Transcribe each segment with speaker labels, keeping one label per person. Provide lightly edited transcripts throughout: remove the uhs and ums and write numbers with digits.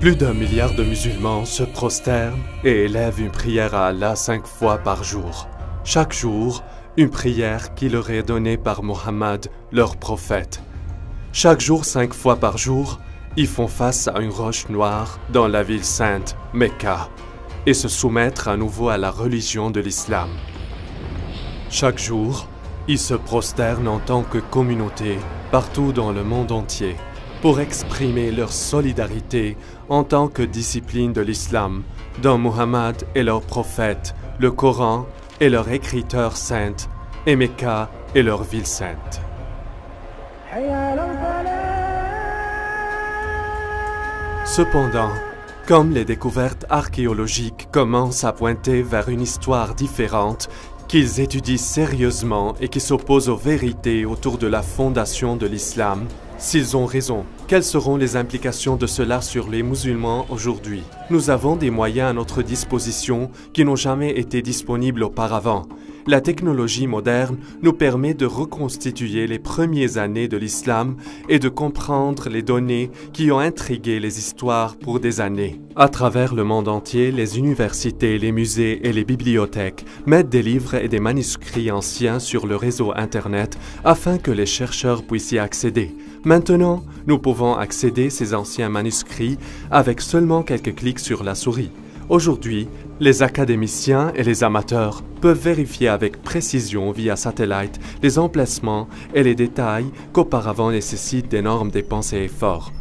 Speaker 1: Plus d'1 milliard de musulmans se prosternent et élèvent une prière à Allah 5 fois par jour. Chaque jour, une prière qui leur est donnée par Mohammed, leur prophète. Chaque jour, 5 fois par jour, ils font face à une roche noire dans la ville sainte, Mecca, et se soumettre à nouveau à la religion de l'islam. Chaque jour, ils se prosternent en tant que communauté partout dans le monde entier pour exprimer leur solidarité en tant que discipline de l'islam, dont Mohammed est leur prophète, le Coran est leur écriture sainte, et Mecca est leur ville sainte. Cependant, comme les découvertes archéologiques commencent à pointer vers une histoire différente, qu'ils étudient sérieusement et qui s'opposent aux vérités autour de la fondation de l'islam, s'ils ont raison, quelles seront les implications de cela sur les musulmans aujourd'hui? Nous avons des moyens à notre disposition qui n'ont jamais été disponibles auparavant. La technologie moderne nous permet de reconstituer les premières années de l'islam et de comprendre les données qui ont intrigué les histoires pour des années. À travers le monde entier, les universités, les musées et les bibliothèques mettent des livres et des manuscrits anciens sur le réseau Internet afin que les chercheurs puissent y accéder. Maintenant, nous pouvons accéder à ces anciens manuscrits avec seulement quelques clics sur la souris. Aujourd'hui, les académiciens et les amateurs peuvent vérifier avec précision via satellite les emplacements et les détails qu'auparavant nécessitent d'énormes dépenses et efforts.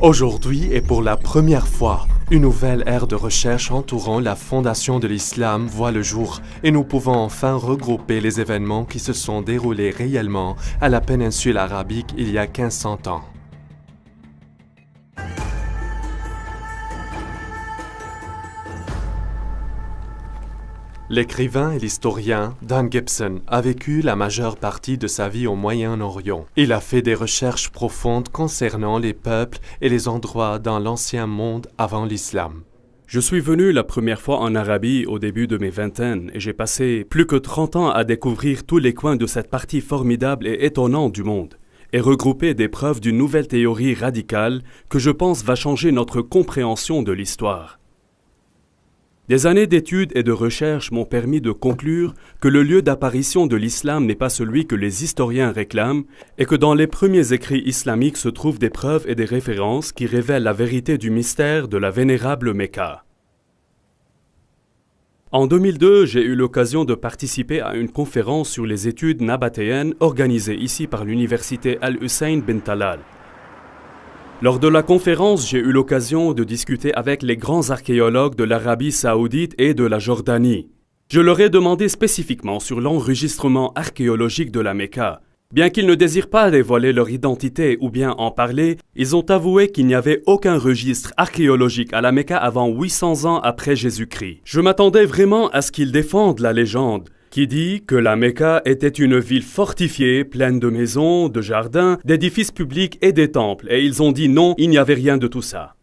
Speaker 1: Aujourd'hui et pour la première fois, une nouvelle ère de recherche entourant la fondation de l'islam voit le jour et nous pouvons enfin regrouper les événements qui se sont déroulés réellement à la péninsule arabique il y a 1500 ans. L'écrivain et l'historien Dan Gibson a vécu la majeure partie de sa vie au Moyen-Orient. Il a fait des recherches profondes concernant les peuples et les endroits dans l'ancien monde avant l'islam.
Speaker 2: Je suis venu la première fois en Arabie au début de mes vingtaines et j'ai passé plus que 30 ans à découvrir tous les coins de cette partie formidable et étonnante du monde et regrouper des preuves d'une nouvelle théorie radicale que je pense va changer notre compréhension de l'histoire. Des années d'études et de recherches m'ont permis de conclure que le lieu d'apparition de l'islam n'est pas celui que les historiens réclament et que dans les premiers écrits islamiques se trouvent des preuves et des références qui révèlent la vérité du mystère de la vénérable Mecca. En 2002, j'ai eu l'occasion de participer à une conférence sur les études nabatéennes organisée ici par l'université Al-Hussein bin Talal. Lors de la conférence, j'ai eu l'occasion de discuter avec les grands archéologues de l'Arabie saoudite et de la Jordanie. Je leur ai demandé spécifiquement sur l'enregistrement archéologique de la Mecca. Bien qu'ils ne désirent pas dévoiler leur identité ou bien en parler, ils ont avoué qu'il n'y avait aucun registre archéologique à la Mecca avant 800 ans après Jésus-Christ. Je m'attendais vraiment à ce qu'ils défendent la légende, qui dit que la Mecca était une ville fortifiée, pleine de maisons, de jardins, d'édifices publics et des temples, et ils ont dit non, il n'y avait rien de tout ça.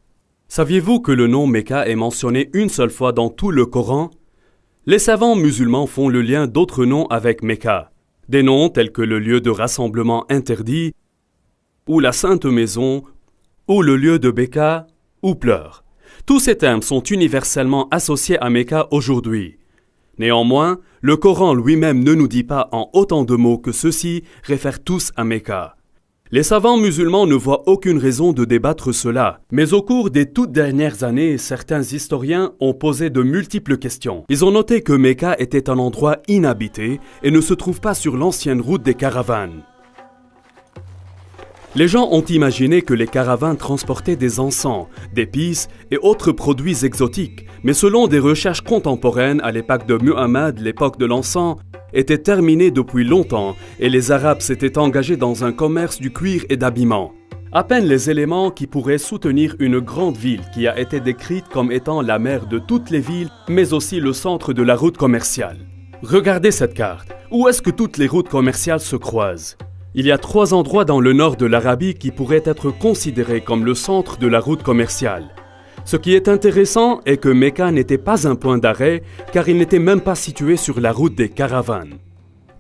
Speaker 2: Saviez-vous que le nom Mecca est mentionné une seule fois dans tout le Coran? Les savants musulmans font le lien d'autres noms avec Mecca, des noms tels que le lieu de rassemblement interdit, ou la Sainte Maison, ou le lieu de Béka, ou pleurs. Tous ces termes sont universellement associés à Mecca aujourd'hui. Néanmoins, le Coran lui-même ne nous dit pas en autant de mots que ceux-ci réfèrent tous à Mecca. Les savants musulmans ne voient aucune raison de débattre cela, mais au cours des toutes dernières années, certains historiens ont posé de multiples questions. Ils ont noté que Mecca était un endroit inhabité et ne se trouve pas sur l'ancienne route des caravanes. Les gens ont imaginé que les caravanes transportaient des encens, d'épices et autres produits exotiques, mais selon des recherches contemporaines à l'époque de Muhammad, l'époque de l'encens était terminée depuis longtemps et les Arabes s'étaient engagés dans un commerce du cuir et d'habillement. À peine les éléments qui pourraient soutenir une grande ville qui a été décrite comme étant la mère de toutes les villes, mais aussi le centre de la route commerciale. Regardez cette carte. Où est-ce que toutes les routes commerciales se croisent? Il y a 3 endroits dans le nord de l'Arabie qui pourraient être considérés comme le centre de la route commerciale. Ce qui est intéressant est que Mecca n'était pas un point d'arrêt car il n'était même pas situé sur la route des caravanes.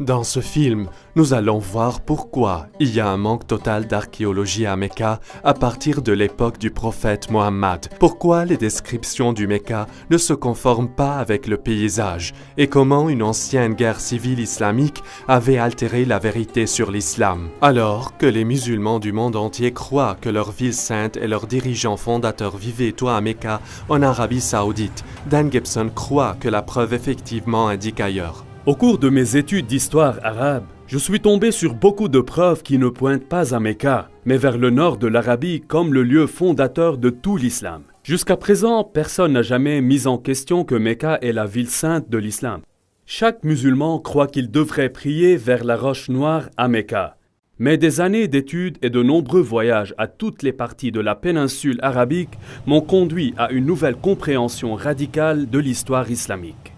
Speaker 1: Dans ce film, nous allons voir pourquoi il y a un manque total d'archéologie à Mecca à partir de l'époque du prophète Mohammed, pourquoi les descriptions du Mecca ne se conforment pas avec le paysage et comment une ancienne guerre civile islamique avait altéré la vérité sur l'islam. Alors que les musulmans du monde entier croient que leur ville sainte et leurs dirigeants fondateurs vivaient tout à Mecca en Arabie Saoudite, Dan Gibson croit que la preuve effectivement indique ailleurs.
Speaker 2: Au cours de mes études d'histoire arabe, je suis tombé sur beaucoup de preuves qui ne pointent pas à Mecca, mais vers le nord de l'Arabie comme le lieu fondateur de tout l'islam. Jusqu'à présent, personne n'a jamais mis en question que Mecca est la ville sainte de l'islam. Chaque musulman croit qu'il devrait prier vers la roche noire à Mecca. Mais des années d'études et de nombreux voyages à toutes les parties de la péninsule arabique m'ont conduit à une nouvelle compréhension radicale de l'histoire islamique.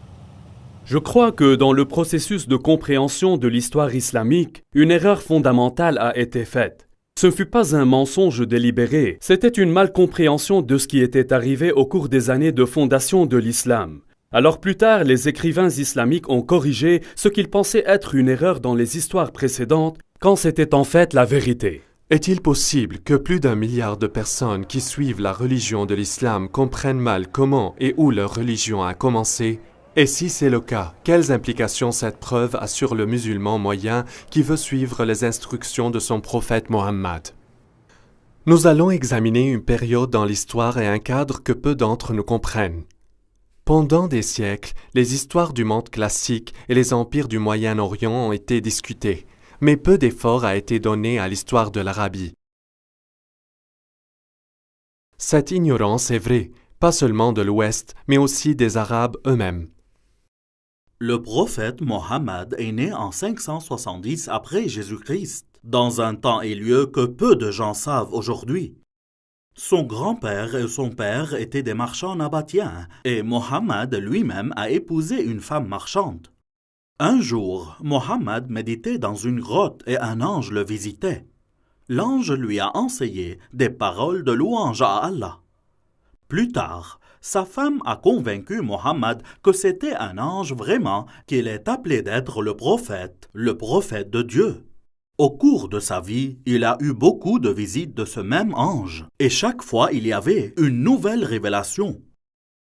Speaker 2: Je crois que dans le processus de compréhension de l'histoire islamique, une erreur fondamentale a été faite. Ce ne fut pas un mensonge délibéré, c'était une malcompréhension de ce qui était arrivé au cours des années de fondation de l'islam. Alors plus tard, les écrivains islamiques ont corrigé ce qu'ils pensaient être une erreur dans les histoires précédentes, quand c'était en fait la vérité.
Speaker 1: Est-il possible que plus d'1 milliard de personnes qui suivent la religion de l'islam comprennent mal comment et où leur religion a commencé ? Et si c'est le cas, quelles implications cette preuve a sur le musulman moyen qui veut suivre les instructions de son prophète Mohammed? Nous allons examiner une période dans l'histoire et un cadre que peu d'entre nous comprennent. Pendant des siècles, les histoires du monde classique et les empires du Moyen-Orient ont été discutées, mais peu d'effort a été donné à l'histoire de l'Arabie. Cette ignorance est vraie, pas seulement de l'Ouest, mais aussi des Arabes eux-mêmes.
Speaker 3: Le prophète Mohammed est né en 570 après Jésus-Christ, dans un temps et lieu que peu de gens savent aujourd'hui. Son grand-père et son père étaient des marchands nabatéens, et Mohammed lui-même a épousé une femme marchande. Un jour, Mohammed méditait dans une grotte et un ange le visitait. L'ange lui a enseigné des paroles de louange à Allah. Plus tard, sa femme a convaincu Mohammed que c'était un ange vraiment, qu'il est appelé d'être le prophète de Dieu. Au cours de sa vie, il a eu beaucoup de visites de ce même ange, et chaque fois il y avait une nouvelle révélation.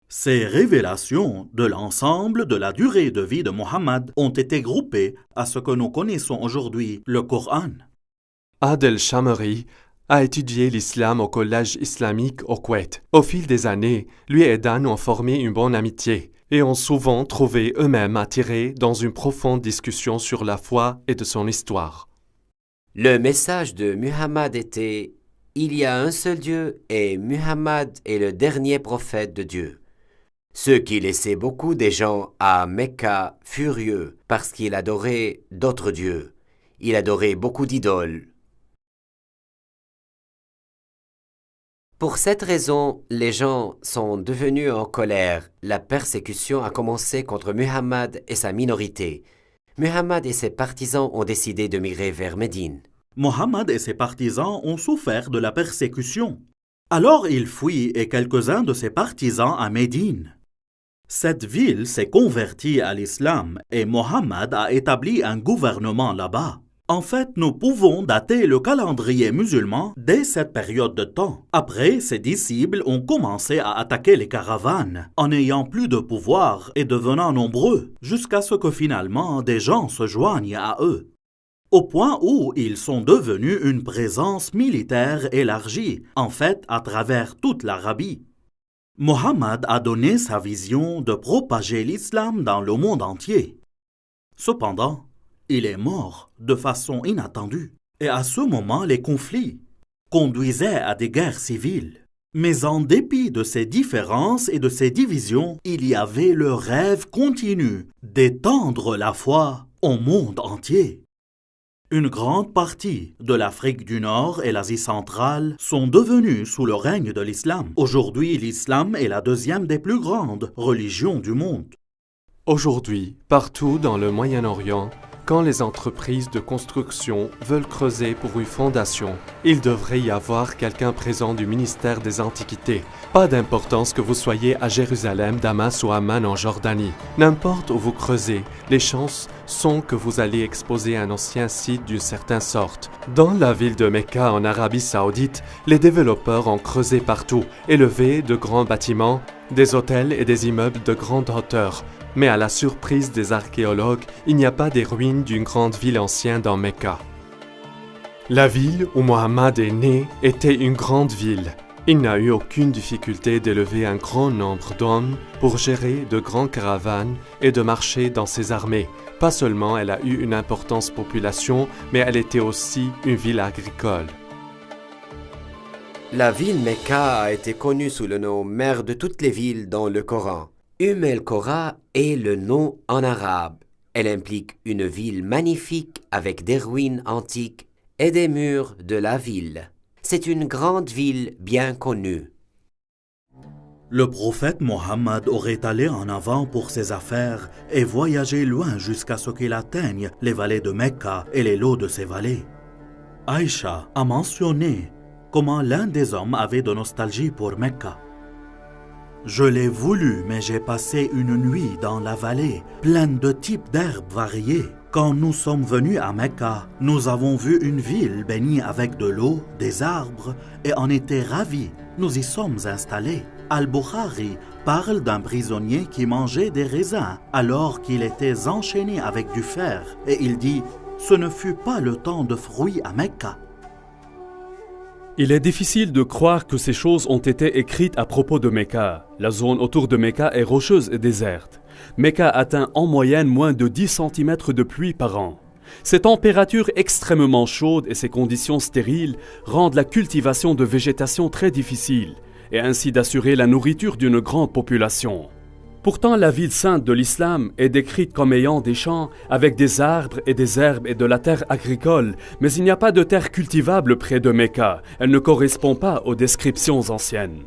Speaker 3: Ces révélations de l'ensemble de la durée de vie de Mohammed ont été groupées à ce que nous connaissons aujourd'hui, le Coran.
Speaker 1: Adel Shamari a étudié l'islam au collège islamique au Koweït. Au fil des années, lui et Dan ont formé une bonne amitié et ont souvent trouvé eux-mêmes attirés dans une profonde discussion sur la foi et de son histoire.
Speaker 4: Le message de Muhammad était « Il y a un seul Dieu et Muhammad est le dernier prophète de Dieu ». Ce qui laissait beaucoup des gens à Mecca furieux parce qu'il adorait d'autres dieux. Il adorait beaucoup d'idoles. Pour cette raison, les gens sont devenus en colère. La persécution a commencé contre Muhammad et sa minorité. Muhammad et ses partisans ont décidé de migrer vers Médine.
Speaker 3: Mohammed et ses partisans ont souffert de la persécution. Alors il fuit et quelques-uns de ses partisans à Médine. Cette ville s'est convertie à l'islam et Mohammed a établi un gouvernement là-bas. En fait, nous pouvons dater le calendrier musulman dès cette période de temps. Après, ses disciples ont commencé à attaquer les caravanes, en n'ayant plus de pouvoir et devenant nombreux, jusqu'à ce que finalement des gens se joignent à eux. Au point où ils sont devenus une présence militaire élargie, en fait à travers toute l'Arabie. Mohammed a donné sa vision de propager l'islam dans le monde entier. Cependant, il est mort de façon inattendue. Et à ce moment, les conflits conduisaient à des guerres civiles. Mais en dépit de ces différences et de ces divisions, il y avait le rêve continu d'étendre la foi au monde entier. Une grande partie de l'Afrique du Nord et l'Asie centrale sont devenues sous le règne de l'islam. Aujourd'hui, l'islam est la deuxième des plus grandes religions du monde.
Speaker 1: Aujourd'hui, partout dans le Moyen-Orient, quand les entreprises de construction veulent creuser pour une fondation, il devrait y avoir quelqu'un présent du ministère des Antiquités. Pas d'importance que vous soyez à Jérusalem, Damas ou Amman en Jordanie. N'importe où vous creusez, les chances sont que vous allez exposer un ancien site d'une certaine sorte. Dans la ville de Mecca en Arabie Saoudite, les développeurs ont creusé partout, élevé de grands bâtiments, des hôtels et des immeubles de grande hauteur. Mais à la surprise des archéologues, il n'y a pas des ruines d'une grande ville ancienne dans Mecca. La ville où Mohammed est né était une grande ville. Il n'a eu aucune difficulté d'élever un grand nombre d'hommes pour gérer de grandes caravanes et de marcher dans ses armées. Pas seulement elle a eu une importante population, mais elle était aussi une ville agricole.
Speaker 4: La ville Mecca a été connue sous le nom mère de toutes les villes dans le Coran. El-Qura est le nom en arabe. Elle implique une ville magnifique avec des ruines antiques et des murs de la ville. C'est une grande ville bien connue.
Speaker 3: Le prophète Mohammed aurait allé en avant pour ses affaires et voyagé loin jusqu'à ce qu'il atteigne les vallées de Mecca et les lots de ces vallées. Aïcha a mentionné comment l'un des hommes avait de nostalgie pour Mecca. Je l'ai voulu, mais j'ai passé une nuit dans la vallée, pleine de types d'herbes variées. Quand nous sommes venus à Mecca, nous avons vu une ville bénie avec de l'eau, des arbres, et en était ravis. Nous y sommes installés. Al-Bukhari parle d'un prisonnier qui mangeait des raisins alors qu'il était enchaîné avec du fer, et il dit « Ce ne fut pas le temps de fruits à Mecca ».
Speaker 2: Il est difficile de croire que ces choses ont été écrites à propos de Mecca. La zone autour de Mecca est rocheuse et déserte. Mecca atteint en moyenne moins de 10 cm de pluie par an. Ces températures extrêmement chaudes et ces conditions stériles rendent la cultivation de végétation très difficile et ainsi d'assurer la nourriture d'une grande population. Pourtant, la ville sainte de l'islam est décrite comme ayant des champs avec des arbres et des herbes et de la terre agricole, mais il n'y a pas de terre cultivable près de Mecca. Elle ne correspond pas aux descriptions anciennes.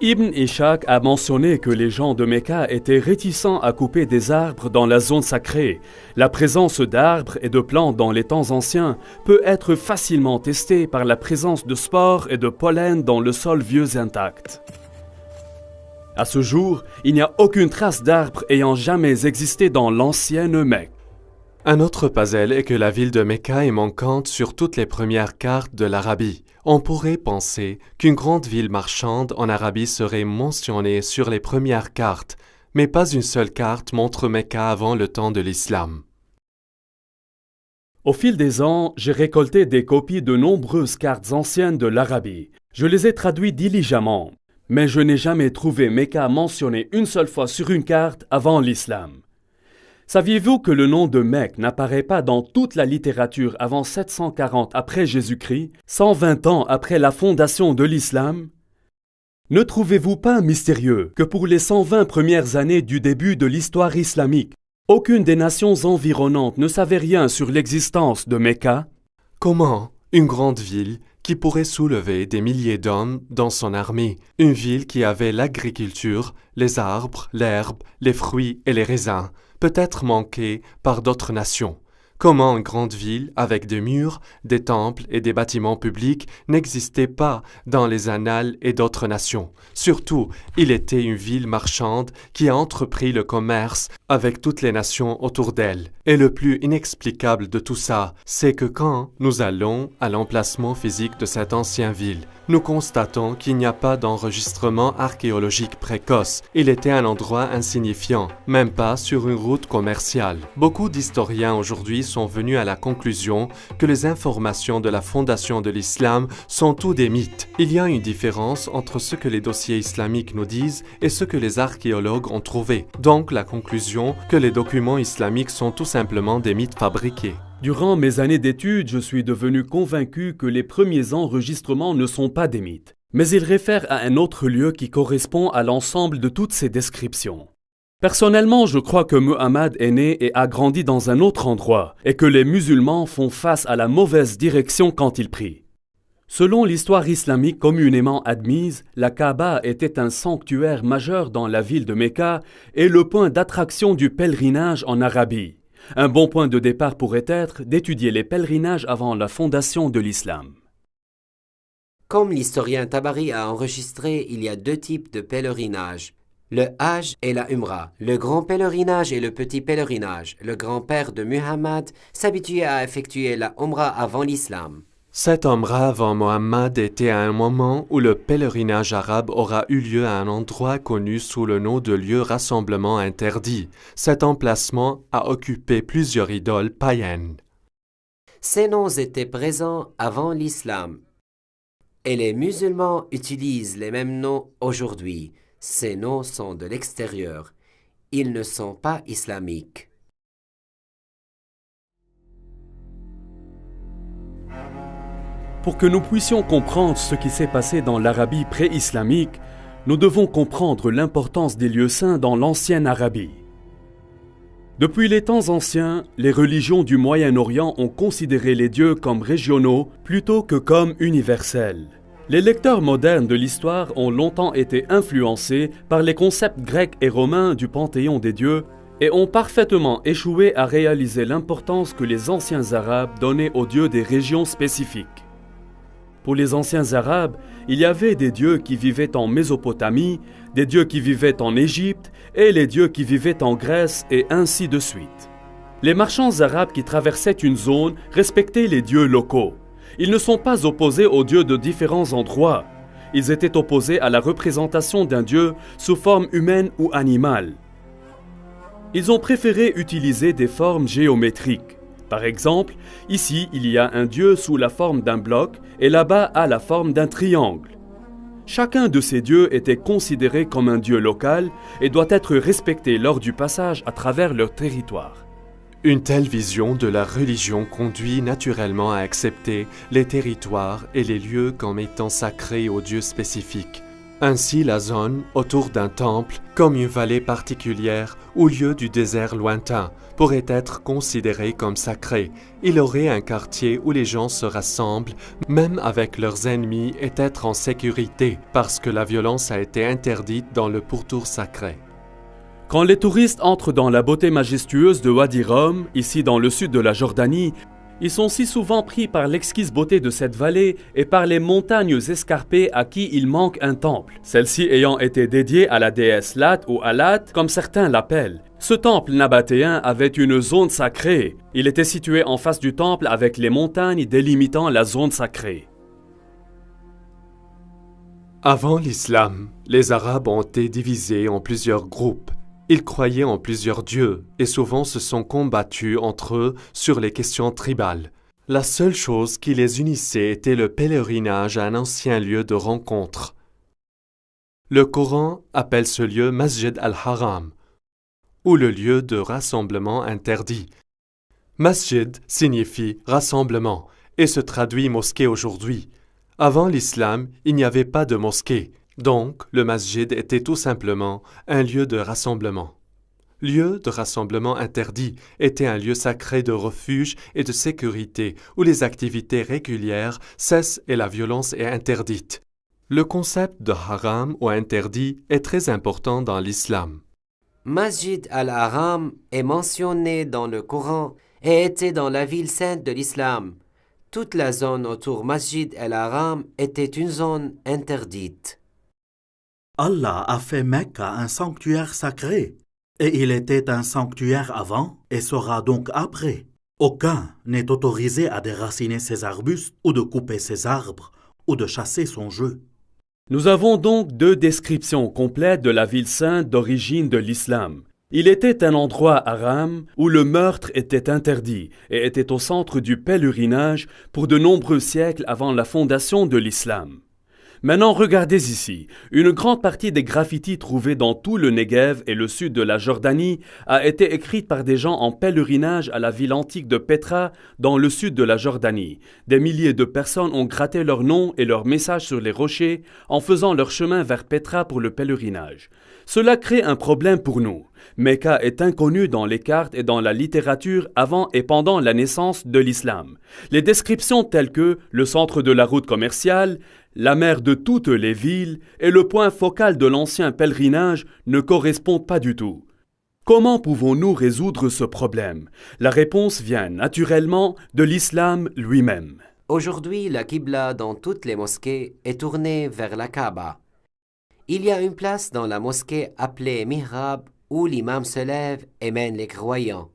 Speaker 2: Ibn Ishaq a mentionné que les gens de Mecca étaient réticents à couper des arbres dans la zone sacrée. La présence d'arbres et de plantes dans les temps anciens peut être facilement testée par la présence de spores et de pollen dans le sol vieux intact. À ce jour, il n'y a aucune trace d'arbre ayant jamais existé dans l'ancienne Mecque.
Speaker 1: Un autre puzzle est que la ville de Mecca est manquante sur toutes les premières cartes de l'Arabie. On pourrait penser qu'une grande ville marchande en Arabie serait mentionnée sur les premières cartes, mais pas une seule carte montre Mecca avant le temps de l'islam.
Speaker 2: Au fil des ans, j'ai récolté des copies de nombreuses cartes anciennes de l'Arabie. Je les ai traduites diligemment. Mais je n'ai jamais trouvé Mecca mentionné une seule fois sur une carte avant l'islam. Saviez-vous que le nom de Mecque n'apparaît pas dans toute la littérature avant 740 après Jésus-Christ, 120 ans après la fondation de l'islam? Ne trouvez-vous pas mystérieux que pour les 120 premières années du début de l'histoire islamique, aucune des nations environnantes ne savait rien sur l'existence de Mecca?
Speaker 1: Comment une grande ville qui pourrait soulever des milliers d'hommes dans son armée, une ville qui avait l'agriculture, les arbres, l'herbe, les fruits et les raisins, peut être manquée par d'autres nations. Comment une grande ville avec des murs, des temples et des bâtiments publics n'existait pas dans les annales et d'autres nations. Surtout, il était une ville marchande qui a entrepris le commerce avec toutes les nations autour d'elle. Et le plus inexplicable de tout ça, c'est que quand nous allons à l'emplacement physique de cette ancienne ville, nous constatons qu'il n'y a pas d'enregistrement archéologique précoce. Il était un endroit insignifiant, même pas sur une route commerciale. Beaucoup d'historiens aujourd'hui sont venus à la conclusion que les informations de la fondation de l'islam sont tous des mythes. Il y a une différence entre ce que les dossiers islamiques nous disent et ce que les archéologues ont trouvé. Donc la conclusion que les documents islamiques sont tout simplement des mythes fabriqués.
Speaker 2: Durant mes années d'études, je suis devenu convaincu que les premiers enregistrements ne sont pas des mythes, mais ils réfèrent à un autre lieu qui correspond à l'ensemble de toutes ces descriptions. Personnellement, je crois que Muhammad est né et a grandi dans un autre endroit, et que les musulmans font face à la mauvaise direction quand ils prient. Selon l'histoire islamique communément admise, la Kaaba était un sanctuaire majeur dans la ville de Mecca et le point d'attraction du pèlerinage en Arabie. Un bon point de départ pourrait être d'étudier les pèlerinages avant la fondation de l'islam.
Speaker 4: Comme l'historien Tabari a enregistré, il y a deux types de pèlerinage. Le Hajj et la Umrah. Le grand pèlerinage et le petit pèlerinage. Le grand-père de Muhammad s'habituait à effectuer la Umrah avant l'islam.
Speaker 1: Cet Umrah avant Mohammed était à un moment où le pèlerinage arabe aura eu lieu à un endroit connu sous le nom de lieu rassemblement interdit. Cet emplacement a occupé plusieurs idoles païennes.
Speaker 4: Ces noms étaient présents avant l'islam. Et les musulmans utilisent les mêmes noms aujourd'hui. Ces noms sont de l'extérieur. Ils ne sont pas islamiques.
Speaker 2: Pour que nous puissions comprendre ce qui s'est passé dans l'Arabie pré-islamique, nous devons comprendre l'importance des lieux saints dans l'ancienne Arabie. Depuis les temps anciens, les religions du Moyen-Orient ont considéré les dieux comme régionaux plutôt que comme universels. Les lecteurs modernes de l'histoire ont longtemps été influencés par les concepts grecs et romains du panthéon des dieux et ont parfaitement échoué à réaliser l'importance que les anciens Arabes donnaient aux dieux des régions spécifiques. Pour les anciens Arabes, il y avait des dieux qui vivaient en Mésopotamie, des dieux qui vivaient en Égypte et les dieux qui vivaient en Grèce et ainsi de suite. Les marchands arabes qui traversaient une zone respectaient les dieux locaux. Ils ne sont pas opposés aux dieux de différents endroits. Ils étaient opposés à la représentation d'un dieu sous forme humaine ou animale. Ils ont préféré utiliser des formes géométriques. Par exemple, ici, il y a un dieu sous la forme d'un bloc et là-bas à la forme d'un triangle. Chacun de ces dieux était considéré comme un dieu local et doit être respecté lors du passage à travers leur territoire.
Speaker 1: Une telle vision de la religion conduit naturellement à accepter les territoires et les lieux comme étant sacrés aux dieux spécifiques. Ainsi, la zone autour d'un temple, comme une vallée particulière ou lieu du désert lointain, pourrait être considérée comme sacrée. Il aurait un quartier où les gens se rassemblent, même avec leurs ennemis, et être en sécurité, parce que la violence a été interdite dans le pourtour sacré.
Speaker 2: Quand les touristes entrent dans la beauté majestueuse de Wadi Rum, ici dans le sud de la Jordanie, ils sont si souvent pris par l'exquise beauté de cette vallée et par les montagnes escarpées à qui il manque un temple, celle-ci ayant été dédiée à la déesse Lat ou Alat, comme certains l'appellent. Ce temple nabatéen avait une zone sacrée. Il était situé en face du temple avec les montagnes délimitant la zone sacrée.
Speaker 1: Avant l'islam, les Arabes ont été divisés en plusieurs groupes. Ils croyaient en plusieurs dieux et souvent se sont combattus entre eux sur les questions tribales. La seule chose qui les unissait était le pèlerinage à un ancien lieu de rencontre. Le Coran appelle ce lieu Masjid al-Haram, ou le lieu de rassemblement interdit. Masjid signifie rassemblement et se traduit mosquée aujourd'hui. Avant l'islam, il n'y avait pas de mosquée. Donc, le masjid était tout simplement un lieu de rassemblement. Lieu de rassemblement interdit était un lieu sacré de refuge et de sécurité où les activités régulières cessent et la violence est interdite. Le concept de haram ou interdit est très important dans l'islam.
Speaker 4: Masjid al-Haram est mentionné dans le Coran et était dans la ville sainte de l'islam. Toute la zone autour Masjid al-Haram était une zone interdite.
Speaker 3: Allah a fait Mecca un sanctuaire sacré, et il était un sanctuaire avant et sera donc après. Aucun n'est autorisé à déraciner ses arbustes ou de couper ses arbres ou de chasser son jeu.
Speaker 2: Nous avons donc deux descriptions complètes de la ville sainte d'origine de l'islam. Il était un endroit haram où le meurtre était interdit et était au centre du pèlerinage pour de nombreux siècles avant la fondation de l'islam. Maintenant, regardez ici. Une grande partie des graffitis trouvés dans tout le Negev et le sud de la Jordanie a été écrite par des gens en pèlerinage à la ville antique de Petra dans le sud de la Jordanie. Des milliers de personnes ont gratté leur nom et leur message sur les rochers en faisant leur chemin vers Petra pour le pèlerinage. Cela crée un problème pour nous. Mecca est inconnu dans les cartes et dans la littérature avant et pendant la naissance de l'islam. Les descriptions telles que le centre de la route commerciale, la mère de toutes les villes et le point focal de l'ancien pèlerinage ne correspondent pas du tout. Comment pouvons-nous résoudre ce problème? La réponse vient naturellement de l'islam lui-même.
Speaker 4: Aujourd'hui, la Qibla dans toutes les mosquées est tournée vers la Kaaba. Il y a une place dans la mosquée appelée Mihrab où l'imam se lève et mène les croyants.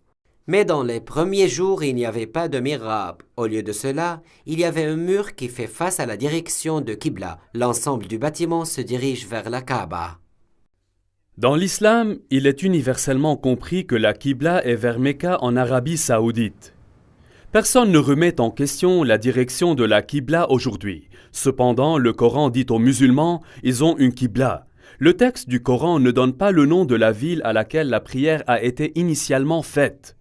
Speaker 4: Mais dans les premiers jours, il n'y avait pas de Mihrab. Au lieu de cela, il y avait un mur qui fait face à la direction de Qibla. L'ensemble du bâtiment se dirige vers la Kaaba.
Speaker 2: Dans l'islam, il est universellement compris que la Qibla est vers Mecca en Arabie saoudite. Personne ne remet en question la direction de la Qibla aujourd'hui. Cependant, le Coran dit aux musulmans, ils ont une Qibla. Le texte du Coran ne donne pas le nom de la ville à laquelle la prière a été initialement faite.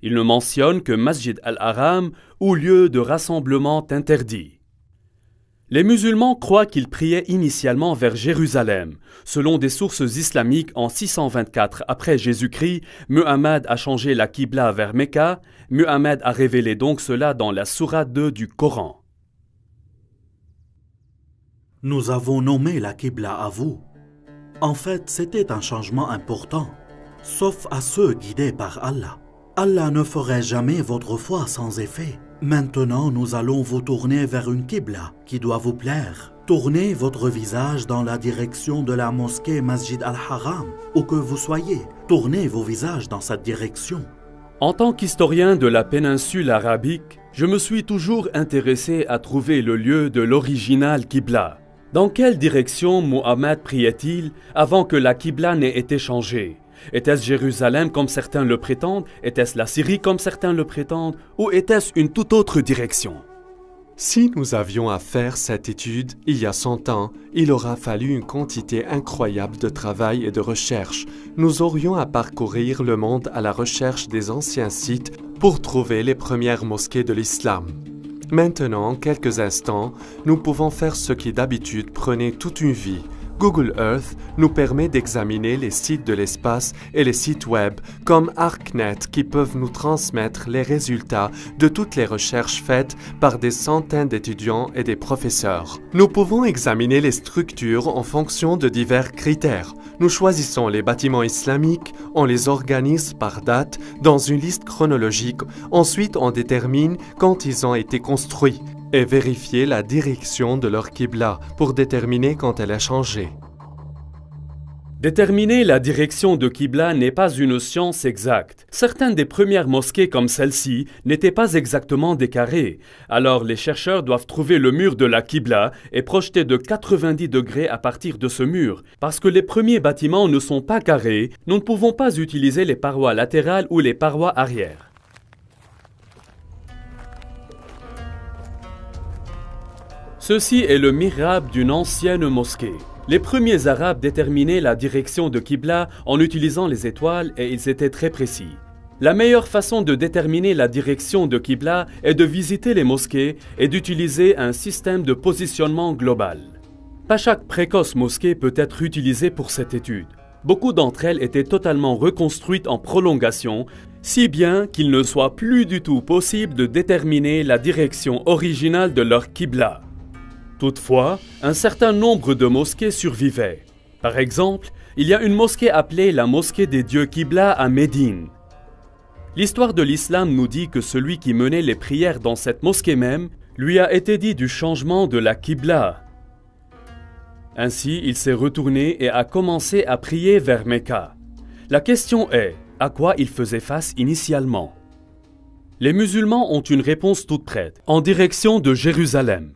Speaker 2: Il ne mentionne que Masjid al-Haram ou lieu de rassemblement interdit. Les musulmans croient qu'ils priaient initialement vers Jérusalem. Selon des sources islamiques, en 624 après Jésus-Christ, Muhammad a changé la Qibla vers Mecca. Muhammad a révélé donc cela dans la sourate 2 du Coran.
Speaker 3: Nous avons nommé la Qibla à vous. En fait, c'était un changement important, sauf à ceux guidés par Allah. Allah ne ferait jamais votre foi sans effet. Maintenant, nous allons vous tourner vers une Qibla qui doit vous plaire. Tournez votre visage dans la direction de la mosquée Masjid al-Haram, où que vous soyez. Tournez vos visages dans cette direction.
Speaker 2: En tant qu'historien de la péninsule arabique, je me suis toujours intéressé à trouver le lieu de l'original Qibla. Dans quelle direction Muhammad priait-il avant que la Qibla n'ait été changée? Était-ce Jérusalem comme certains le prétendent? Était-ce la Syrie comme certains le prétendent? Ou était-ce une toute autre direction?
Speaker 1: Si nous avions à faire cette étude il y a 100 ans, il aura fallu une quantité incroyable de travail et de recherche. Nous aurions à parcourir le monde à la recherche des anciens sites pour trouver les premières mosquées de l'islam. Maintenant, en quelques instants, nous pouvons faire ce qui d'habitude prenait toute une vie. Google Earth nous permet d'examiner les sites de l'espace et les sites web comme ArcNet qui peuvent nous transmettre les résultats de toutes les recherches faites par des centaines d'étudiants et des professeurs. Nous pouvons examiner les structures en fonction de divers critères. Nous choisissons les bâtiments islamiques, on les organise par date dans une liste chronologique, ensuite on détermine quand ils ont été construits et vérifier la direction de leur Qibla pour déterminer quand elle a changé.
Speaker 2: Déterminer la direction de Qibla n'est pas une science exacte. Certaines des premières mosquées comme celle-ci n'étaient pas exactement des carrés. Alors les chercheurs doivent trouver le mur de la Qibla et projeter de 90 degrés à partir de ce mur. Parce que les premiers bâtiments ne sont pas carrés, nous ne pouvons pas utiliser les parois latérales ou les parois arrière. Ceci est le mihrab d'une ancienne mosquée. Les premiers Arabes déterminaient la direction de Qibla en utilisant les étoiles et ils étaient très précis. La meilleure façon de déterminer la direction de Qibla est de visiter les mosquées et d'utiliser un système de positionnement global. Pas chaque précoce mosquée peut être utilisée pour cette étude. Beaucoup d'entre elles étaient totalement reconstruites en prolongation, si bien qu'il ne soit plus du tout possible de déterminer la direction originale de leur Qibla. Toutefois, un certain nombre de mosquées survivaient. Par exemple, il y a une mosquée appelée la mosquée des dieux Qibla à Médine. L'histoire de l'islam nous dit que celui qui menait les prières dans cette mosquée même lui a été dit du changement de la Qibla. Ainsi, il s'est retourné et a commencé à prier vers Mecca. La question est, à quoi il faisait face initialement? Les musulmans ont une réponse toute prête, en direction de Jérusalem.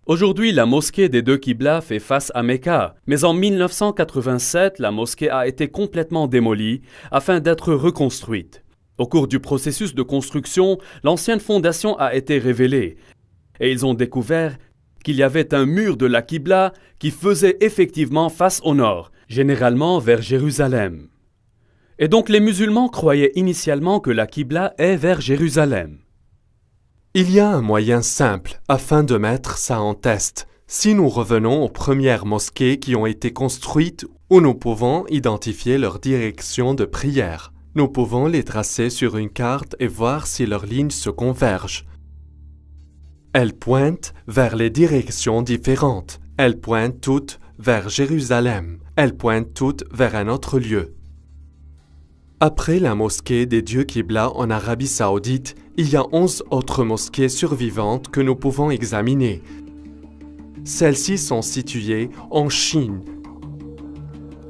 Speaker 2: Aujourd'hui, la mosquée des deux Qibla fait face à Mecca, mais en 1987, la mosquée a été complètement démolie afin d'être reconstruite. Au cours du processus de construction, l'ancienne fondation a été révélée et ils ont découvert qu'il y avait un mur de la Qibla qui faisait effectivement face au nord, généralement vers Jérusalem. Et donc les musulmans croyaient initialement que la Qibla est vers Jérusalem.
Speaker 1: Il y a un moyen simple afin de mettre ça en test. Si nous revenons aux premières mosquées qui ont été construites où nous pouvons identifier leur direction de prière, nous pouvons les tracer sur une carte et voir si leurs lignes se convergent. Elles pointent vers les directions différentes. Elles pointent toutes vers Jérusalem. Elles pointent toutes vers un autre lieu. Après la mosquée des dieux Qibla en Arabie Saoudite, il y a 11 autres mosquées survivantes que nous pouvons examiner. Celles-ci sont situées en Chine,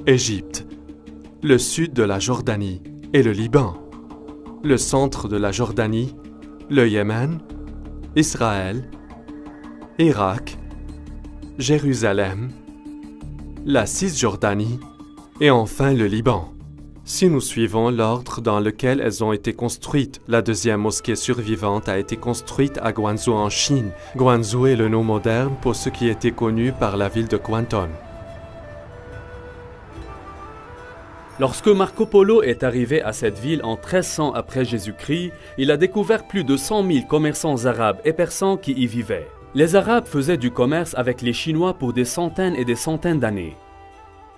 Speaker 1: Égypte, le sud de la Jordanie et le Liban, le centre de la Jordanie, le Yémen, Israël, Irak, Jérusalem, la Cisjordanie et enfin le Liban. Si nous suivons l'ordre dans lequel elles ont été construites, la deuxième mosquée survivante a été construite à Guangzhou en Chine. Guangzhou est le nom moderne pour ce qui était connu par la ville de Canton.
Speaker 2: Lorsque Marco Polo est arrivé à cette ville en 1300 après Jésus-Christ, il a découvert plus de 100 000 commerçants arabes et persans qui y vivaient. Les Arabes faisaient du commerce avec les Chinois pour des centaines et des centaines d'années.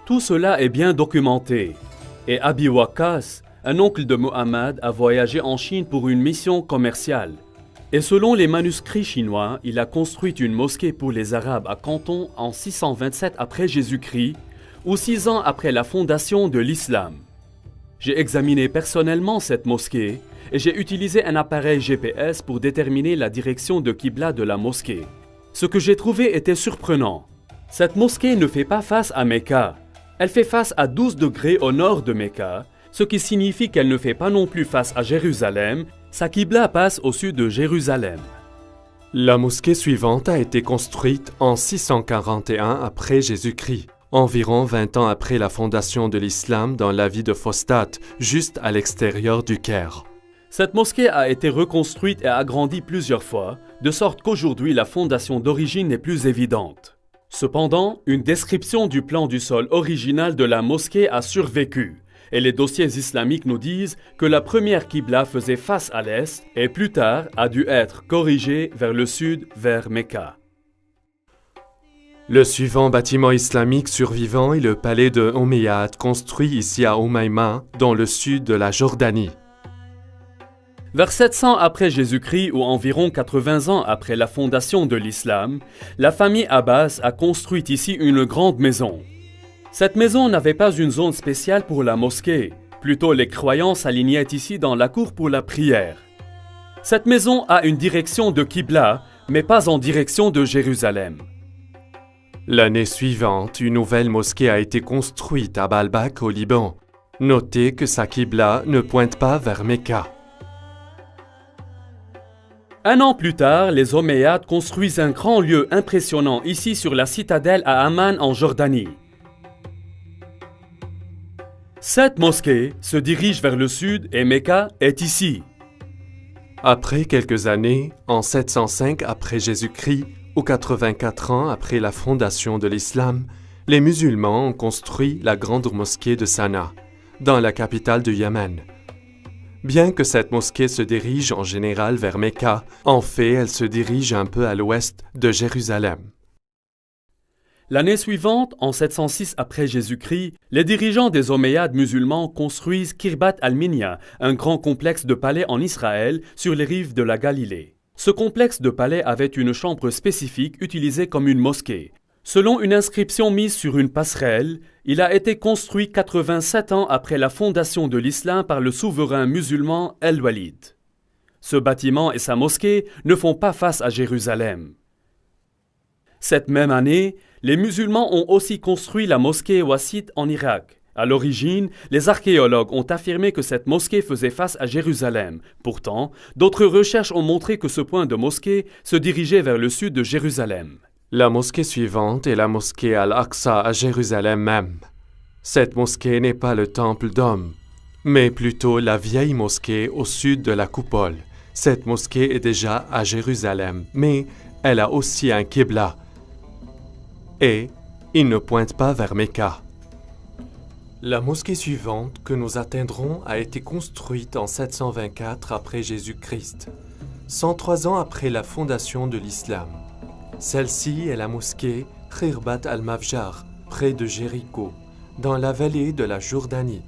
Speaker 2: Tout cela est bien documenté. Et Abi Waqqas, un oncle de Muhammad, a voyagé en Chine pour une mission commerciale. Et selon les manuscrits chinois, il a construit une mosquée pour les Arabes à Canton en 627 après Jésus-Christ, ou 6 ans après la fondation de l'islam. J'ai examiné personnellement cette mosquée et j'ai utilisé un appareil GPS pour déterminer la direction de Qibla de la mosquée. Ce que j'ai trouvé était surprenant. Cette mosquée ne fait pas face à Mecca. Elle fait face à 12 degrés au nord de Mecca, ce qui signifie qu'elle ne fait pas non plus face à Jérusalem. Sa Qibla passe au sud de Jérusalem.
Speaker 1: La mosquée suivante a été construite en 641 après Jésus-Christ, environ 20 ans après la fondation de l'islam dans la ville de Fostat, juste à l'extérieur du Caire.
Speaker 2: Cette mosquée a été reconstruite et agrandie plusieurs fois, de sorte qu'aujourd'hui la fondation d'origine n'est plus évidente. Cependant, une description du plan du sol original de la mosquée a survécu, et les dossiers islamiques nous disent que la première Qibla faisait face à l'est et plus tard a dû être corrigée vers le sud, vers Mecca.
Speaker 1: Le suivant bâtiment islamique survivant est le palais de Omeyyade, construit ici à Umayma, dans le sud de la Jordanie.
Speaker 2: Vers 700 après Jésus-Christ ou environ 80 ans après la fondation de l'islam, la famille Abbas a construit ici une grande maison. Cette maison n'avait pas une zone spéciale pour la mosquée, plutôt les croyants s'alignaient ici dans la cour pour la prière. Cette maison a une direction de Qibla, mais pas en direction de Jérusalem.
Speaker 1: L'année suivante, une nouvelle mosquée a été construite à Baalbek au Liban. Notez que sa Qibla ne pointe pas vers Mecca.
Speaker 2: Un an plus tard, les Omeyyades construisent un grand lieu impressionnant ici sur la citadelle à Amman en Jordanie. Cette mosquée se dirige vers le sud et Mecca est ici.
Speaker 1: Après quelques années, en 705 après Jésus-Christ ou 84 ans après la fondation de l'islam, les musulmans ont construit la grande mosquée de Sanaa, dans la capitale du Yémen. Bien que cette mosquée se dirige en général vers Mecca, en fait, elle se dirige un peu à l'ouest de Jérusalem.
Speaker 2: L'année suivante, en 706 après Jésus-Christ, les dirigeants des Omeyyades musulmans construisent Kirbat al-Minya, un grand complexe de palais en Israël sur les rives de la Galilée. Ce complexe de palais avait une chambre spécifique utilisée comme une mosquée. Selon une inscription mise sur une passerelle, il a été construit 87 ans après la fondation de l'islam par le souverain musulman El-Walid. Ce bâtiment et sa mosquée ne font pas face à Jérusalem. Cette même année, les musulmans ont aussi construit la mosquée Wassit en Irak. À l'origine, les archéologues ont affirmé que cette mosquée faisait face à Jérusalem. Pourtant, d'autres recherches ont montré que ce point de mosquée se dirigeait vers le sud de Jérusalem.
Speaker 1: La mosquée suivante est la mosquée Al-Aqsa à Jérusalem même. Cette mosquée n'est pas le temple d'Homme, mais plutôt la vieille mosquée au sud de la coupole. Cette mosquée est déjà à Jérusalem, mais elle a aussi un Qibla. Et il ne pointe pas vers Mecca. La mosquée suivante que nous atteindrons a été construite en 724 après Jésus-Christ, 103 ans après la fondation de l'islam. Celle-ci est la mosquée Khirbat al-Mafjar, près de Jéricho, dans la vallée de la Jordanie.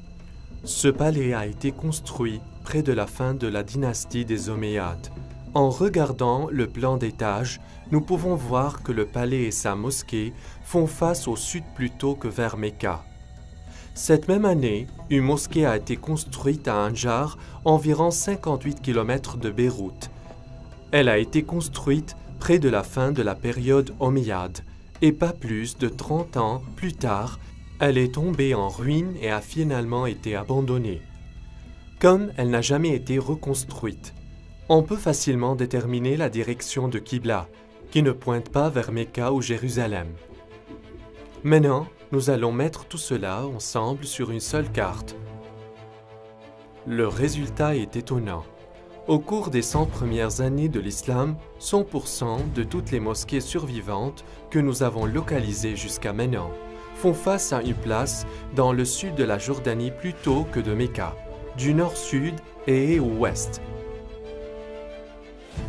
Speaker 1: Ce palais a été construit près de la fin de la dynastie des Omeyyades. En regardant le plan d'étage, nous pouvons voir que le palais et sa mosquée font face au sud plutôt que vers Mecca. Cette même année, une mosquée a été construite à Anjar, environ 58 km de Beyrouth. Elle a été construite près de la fin de la période omeyyade, et pas plus de 30 ans plus tard, elle est tombée en ruine et a finalement été abandonnée. Comme elle n'a jamais été reconstruite, on peut facilement déterminer la direction de Qibla, qui ne pointe pas vers Mecca ou Jérusalem. Maintenant, nous allons mettre tout cela ensemble sur une seule carte. Le résultat est étonnant. Au cours des 100 premières années de l'islam, 100% de toutes les mosquées survivantes que nous avons localisées jusqu'à maintenant font face à une place dans le sud de la Jordanie plutôt que de Mecca, du nord-sud et ouest.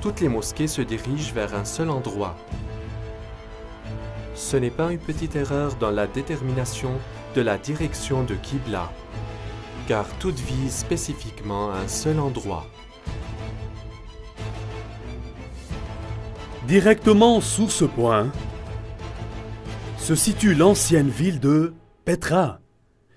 Speaker 1: Toutes les mosquées se dirigent vers un seul endroit. Ce n'est pas une petite erreur dans la détermination de la direction de Qibla, car toutes visent spécifiquement un seul endroit.
Speaker 2: Directement sous ce point se situe l'ancienne ville de Petra.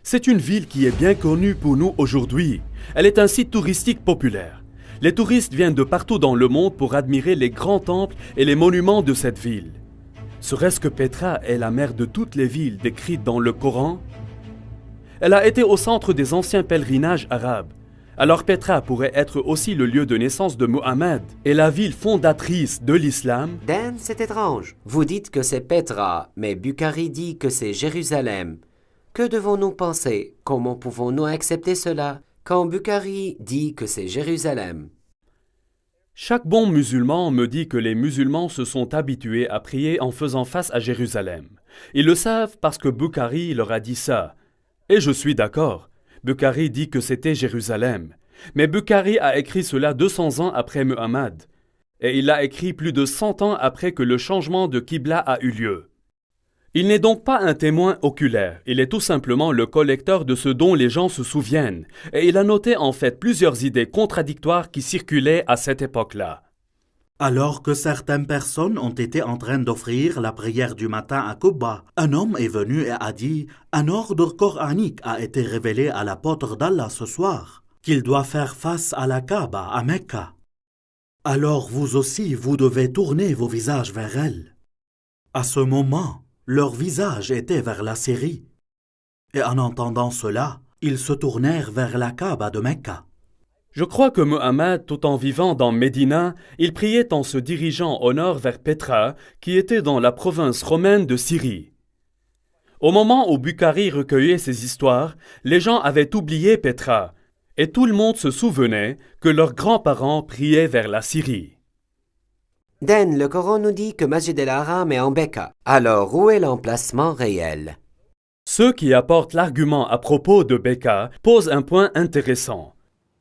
Speaker 2: C'est une ville qui est bien connue pour nous aujourd'hui. Elle est un site touristique populaire. Les touristes viennent de partout dans le monde pour admirer les grands temples et les monuments de cette ville. Serait-ce que Petra est la mère de toutes les villes décrites dans le Coran? Elle a été au centre des anciens pèlerinages arabes. Alors Petra pourrait être aussi le lieu de naissance de Mohammed et la ville fondatrice de l'islam.
Speaker 4: Dan, c'est étrange. Vous dites que c'est Petra, mais Bukhari dit que c'est Jérusalem. Que devons-nous penser? Comment pouvons-nous accepter cela quand Bukhari dit que c'est Jérusalem?
Speaker 2: Chaque bon musulman me dit que les musulmans se sont habitués à prier en faisant face à Jérusalem. Ils le savent parce que Bukhari leur a dit ça. Et je suis d'accord. Bukhari dit que c'était Jérusalem. Mais Bukhari a écrit cela 200 ans après Muhammad. Et il l'a écrit plus de 100 ans après que le changement de Qibla a eu lieu. Il n'est donc pas un témoin oculaire, il est tout simplement le collecteur de ce dont les gens se souviennent, et il a noté en fait plusieurs idées contradictoires qui circulaient à cette époque-là.
Speaker 3: Alors que certaines personnes ont été en train d'offrir la prière du matin à Quba, un homme est venu et a dit « Un ordre coranique a été révélé à l'apôtre d'Allah ce soir, qu'il doit faire face à la Kaaba à Mecca. Alors vous aussi, vous devez tourner vos visages vers elle. » À ce moment, leur visage était vers la Syrie. Et en entendant cela, ils se tournèrent vers la Kaaba de Mecca.
Speaker 2: Je crois que Muhammad, tout en vivant dans Médina, il priait en se dirigeant au nord vers Petra, qui était dans la province romaine de Syrie. Au moment où Bukhari recueillait ces histoires, les gens avaient oublié Petra, et tout le monde se souvenait que leurs grands-parents priaient vers la Syrie.
Speaker 4: Dan, le Coran nous dit que Masjid el-Haram est en Mecca. Alors, où est l'emplacement réel?
Speaker 2: Ceux qui apportent l'argument à propos de Mecca posent un point intéressant.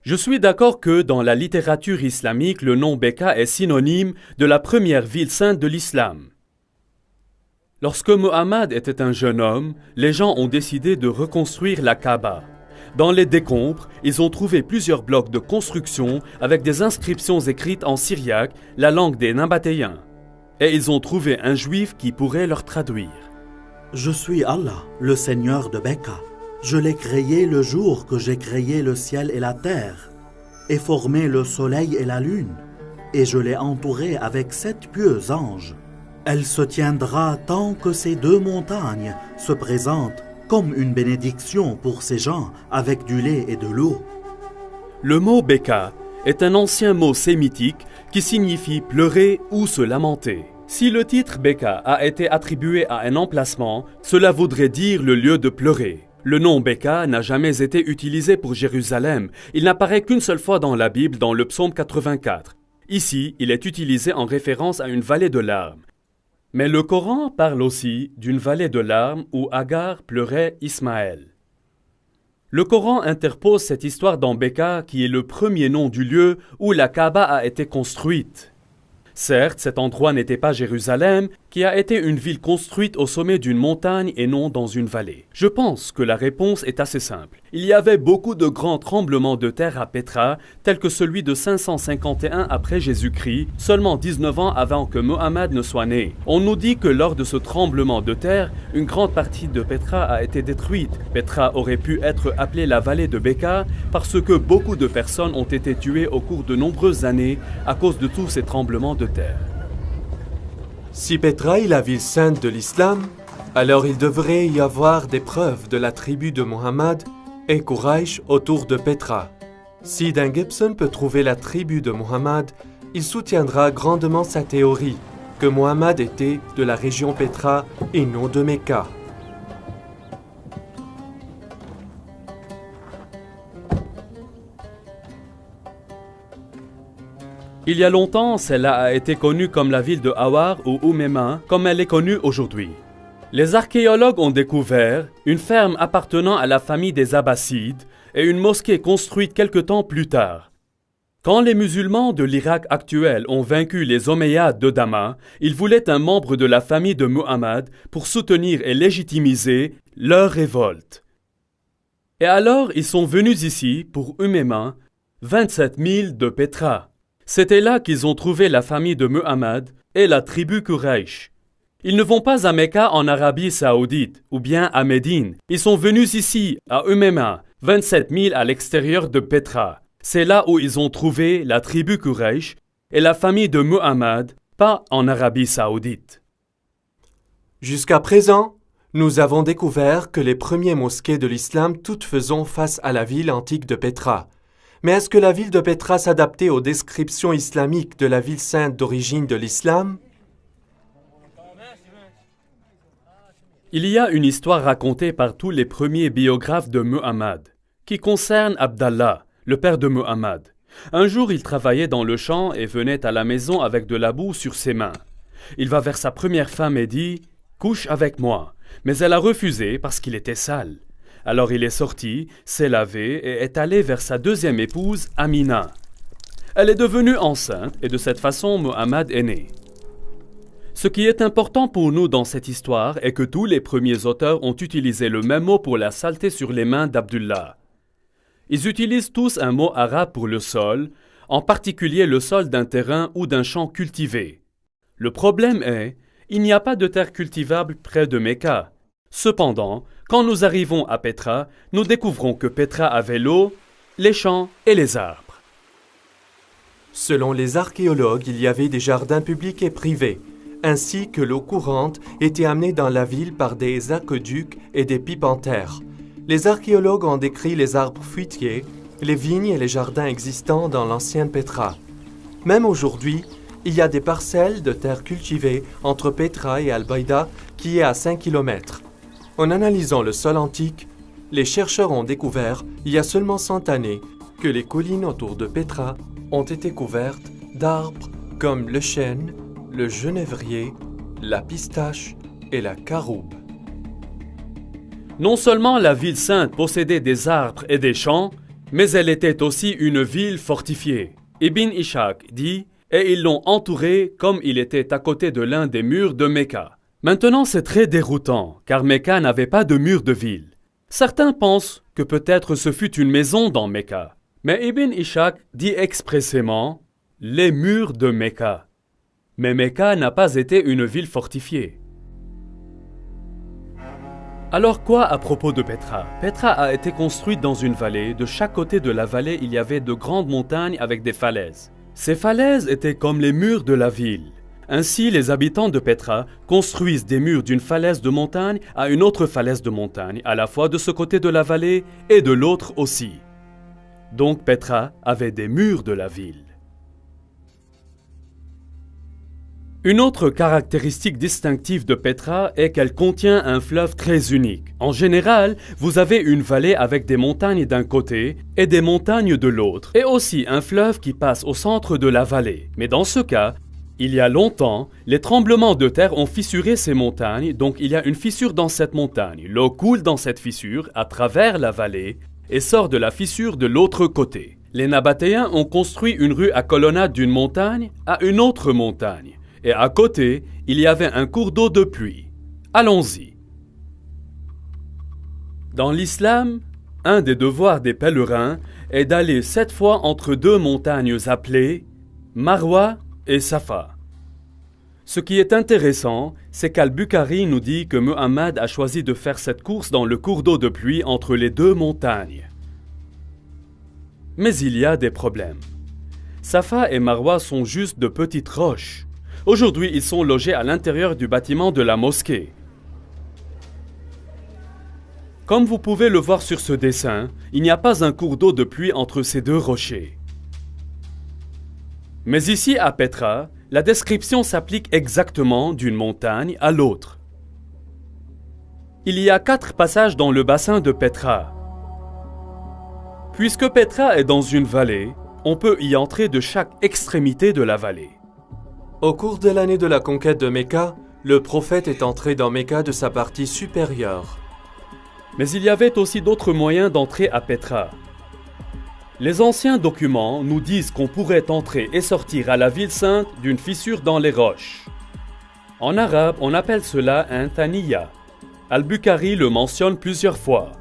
Speaker 2: Je suis d'accord que dans la littérature islamique, le nom Mecca est synonyme de la première ville sainte de l'islam. Lorsque Muhammad était un jeune homme, les gens ont décidé de reconstruire la Kaaba. Dans les décombres, ils ont trouvé plusieurs blocs de construction avec des inscriptions écrites en syriaque, la langue des Nabatéens. Et ils ont trouvé un juif qui pourrait leur traduire.
Speaker 3: « Je suis Allah, le Seigneur de Mecca. Je l'ai créé le jour que j'ai créé le ciel et la terre, et formé le soleil et la lune, et je l'ai entouré avec 7 pieux anges. Elle se tiendra tant que ces 2 montagnes se présentent comme une bénédiction pour ces gens avec du lait et de l'eau. »
Speaker 2: Le mot Beka est un ancien mot sémitique qui signifie pleurer ou se lamenter. Si le titre Beka a été attribué à un emplacement, cela voudrait dire le lieu de pleurer. Le nom Beka n'a jamais été utilisé pour Jérusalem. Il n'apparaît qu'une seule fois dans la Bible, dans le psaume 84. Ici, il est utilisé en référence à une vallée de larmes. Mais le Coran parle aussi d'une vallée de larmes où Agar pleurait Ismaël. Le Coran interpose cette histoire dans Beka qui est le premier nom du lieu où la Kaaba a été construite. Certes, cet endroit n'était pas Jérusalem, qui a été une ville construite au sommet d'une montagne et non dans une vallée? Je pense que la réponse est assez simple. Il y avait beaucoup de grands tremblements de terre à Petra, tels que celui de 551 après Jésus-Christ, seulement 19 ans avant que Mohammed ne soit né. On nous dit que lors de ce tremblement de terre, une grande partie de Petra a été détruite. Petra aurait pu être appelée la vallée de Beka parce que beaucoup de personnes ont été tuées au cours de nombreuses années à cause de tous ces tremblements de terre.
Speaker 1: Si Petra est la ville sainte de l'islam, alors il devrait y avoir des preuves de la tribu de Mohammed et Quraysh autour de Petra. Si Dan Gibson peut trouver la tribu de Mohammed, il soutiendra grandement sa théorie que Mohammed était de la région Petra et non de Mecca.
Speaker 2: Il y a longtemps, celle-là a été connue comme la ville de Awar ou Oumema, comme elle est connue aujourd'hui. Les archéologues ont découvert une ferme appartenant à la famille des Abbassides et une mosquée construite quelque temps plus tard. Quand les musulmans de l'Irak actuel ont vaincu les Omeyyades de Damas, ils voulaient un membre de la famille de Muhammad pour soutenir et légitimiser leur révolte. Et alors, ils sont venus ici pour Oumema, 27 000 de Petra. C'était là qu'ils ont trouvé la famille de Muhammad et la tribu Quraysh. Ils ne vont pas à Mecca en Arabie Saoudite ou bien à Médine. Ils sont venus ici, à Oumema, 27 000 à l'extérieur de Petra. C'est là où ils ont trouvé la tribu Quraysh et la famille de Muhammad, pas en Arabie Saoudite.
Speaker 1: Jusqu'à présent, nous avons découvert que les premiers mosquées de l'islam toutes faisaient face à la ville antique de Petra. Mais est-ce que la ville de Petra s'adaptait aux descriptions islamiques de la ville sainte d'origine de l'islam?
Speaker 2: Il y a une histoire racontée par tous les premiers biographes de Muhammad, qui concerne Abdallah, le père de Muhammad. Un jour, il travaillait dans le champ et venait à la maison avec de la boue sur ses mains. Il va vers sa première femme et dit « Couche avec moi », mais elle a refusé parce qu'il était sale. Alors il est sorti, s'est lavé et est allé vers sa deuxième épouse, Amina. Elle est devenue enceinte et de cette façon, Muhammad est né. Ce qui est important pour nous dans cette histoire est que tous les premiers auteurs ont utilisé le même mot pour la saleté sur les mains d'Abdullah. Ils utilisent tous un mot arabe pour le sol, en particulier le sol d'un terrain ou d'un champ cultivé. Le problème est, il n'y a pas de terre cultivable près de Mecca. Cependant, quand nous arrivons à Petra, nous découvrons que Petra avait l'eau, les champs et les arbres.
Speaker 1: Selon les archéologues, il y avait des jardins publics et privés, ainsi que l'eau courante était amenée dans la ville par des aqueducs et des pipes en terre. Les archéologues ont décrit les arbres fruitiers, les vignes et les jardins existants dans l'ancienne Petra. Même aujourd'hui, il y a des parcelles de terre cultivées entre Petra et Al-Baïda qui est à 5 km. En analysant le sol antique, les chercheurs ont découvert, il y a seulement 100 années, que les collines autour de Petra ont été couvertes d'arbres comme le chêne, le genévrier, la pistache et la caroube.
Speaker 2: Non seulement la ville sainte possédait des arbres et des champs, mais elle était aussi une ville fortifiée. Ibn Ishaq dit « Et ils l'ont entouré comme il était à côté de l'un des murs de Mecca ». Maintenant, c'est très déroutant, car Mecca n'avait pas de mur de ville. Certains pensent que peut-être ce fut une maison dans Mecca. Mais Ibn Ishaq dit expressément « les murs de Mecca ». Mais Mecca n'a pas été une ville fortifiée. Alors quoi à propos de Petra? Petra a été construite dans une vallée. De chaque côté de la vallée, il y avait de grandes montagnes avec des falaises. Ces falaises étaient comme les murs de la ville. Ainsi, les habitants de Petra construisent des murs d'une falaise de montagne à une autre falaise de montagne, à la fois de ce côté de la vallée et de l'autre aussi. Donc Petra avait des murs de la ville. Une autre caractéristique distinctive de Petra est qu'elle contient un fleuve très unique. En général, vous avez une vallée avec des montagnes d'un côté et des montagnes de l'autre, et aussi un fleuve qui passe au centre de la vallée. Mais dans ce cas, il y a longtemps, les tremblements de terre ont fissuré ces montagnes, donc il y a une fissure dans cette montagne. L'eau coule dans cette fissure à travers la vallée et sort de la fissure de l'autre côté. Les Nabatéens ont construit une rue à colonnade d'une montagne à une autre montagne. Et à côté, il y avait un cours d'eau de pluie. Allons-y. Dans l'islam, un des devoirs des pèlerins est d'aller 7 fois entre 2 montagnes appelées Marwa et Safa. Ce qui est intéressant, c'est qu'Al-Bukhari nous dit que Muhammad a choisi de faire cette course dans le cours d'eau de pluie entre les 2 montagnes. Mais il y a des problèmes. Safa et Marwa sont juste de petites roches. Aujourd'hui, ils sont logés à l'intérieur du bâtiment de la mosquée. Comme vous pouvez le voir sur ce dessin, il n'y a pas un cours d'eau de pluie entre ces 2 rochers. Mais ici, à Petra, la description s'applique exactement d'une montagne à l'autre. Il y a 4 passages dans le bassin de Petra. Puisque Petra est dans une vallée, on peut y entrer de chaque extrémité de la vallée.
Speaker 1: Au cours de l'année de la conquête de Mecca, le prophète est entré dans Mecca de sa partie supérieure.
Speaker 2: Mais il y avait aussi d'autres moyens d'entrer à Petra. Les anciens documents nous disent qu'on pourrait entrer et sortir à la ville sainte d'une fissure dans les roches. En arabe, on appelle cela un thaniya. Al-Bukhari le mentionne plusieurs fois.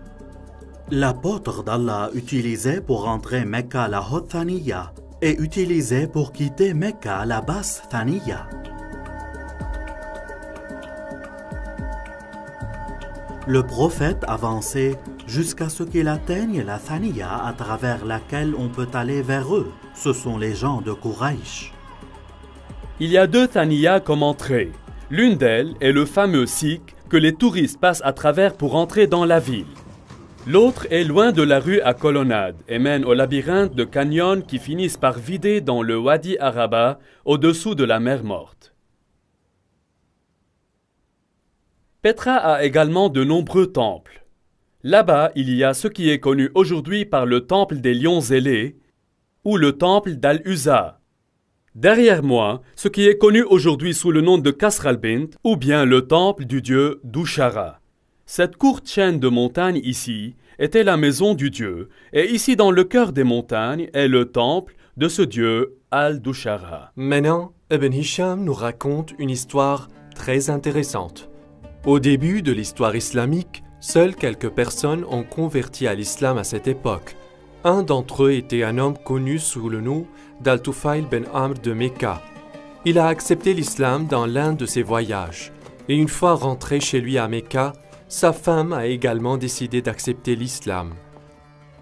Speaker 3: L'apôtre d'Allah utilisait pour entrer Mecca la haute Thaniya et utilisait pour quitter Mecca la basse Thaniya. Le prophète avançait jusqu'à ce qu'il atteigne la Thaniya à travers laquelle on peut aller vers eux. Ce sont les gens de Quraysh.
Speaker 2: Il y a 2 Thaniya comme entrée. L'une d'elles est le fameux Sikh que les touristes passent à travers pour entrer dans la ville. L'autre est loin de la rue à colonnade et mène au labyrinthe de canyons qui finissent par vider dans le Wadi Araba au-dessous de la mer Morte. Petra a également de nombreux temples. Là-bas, il y a ce qui est connu aujourd'hui par le temple des lions ailés ou le temple d'Al-Uzza. Derrière moi, ce qui est connu aujourd'hui sous le nom de Kasr al-Bint ou bien le temple du dieu Dushara. Cette courte chaîne de montagnes ici était la maison du dieu, et ici dans le cœur des montagnes est le temple de ce dieu Al-Dushara.
Speaker 1: Maintenant, Ibn Hisham nous raconte une histoire très intéressante. Au début de l'histoire islamique, seules quelques personnes ont converti à l'islam à cette époque. Un d'entre eux était un homme connu sous le nom d'Al-Tufail ben Amr de Mecca. Il a accepté l'islam dans l'un de ses voyages, et une fois rentré chez lui à Mecca, sa femme a également décidé d'accepter l'islam.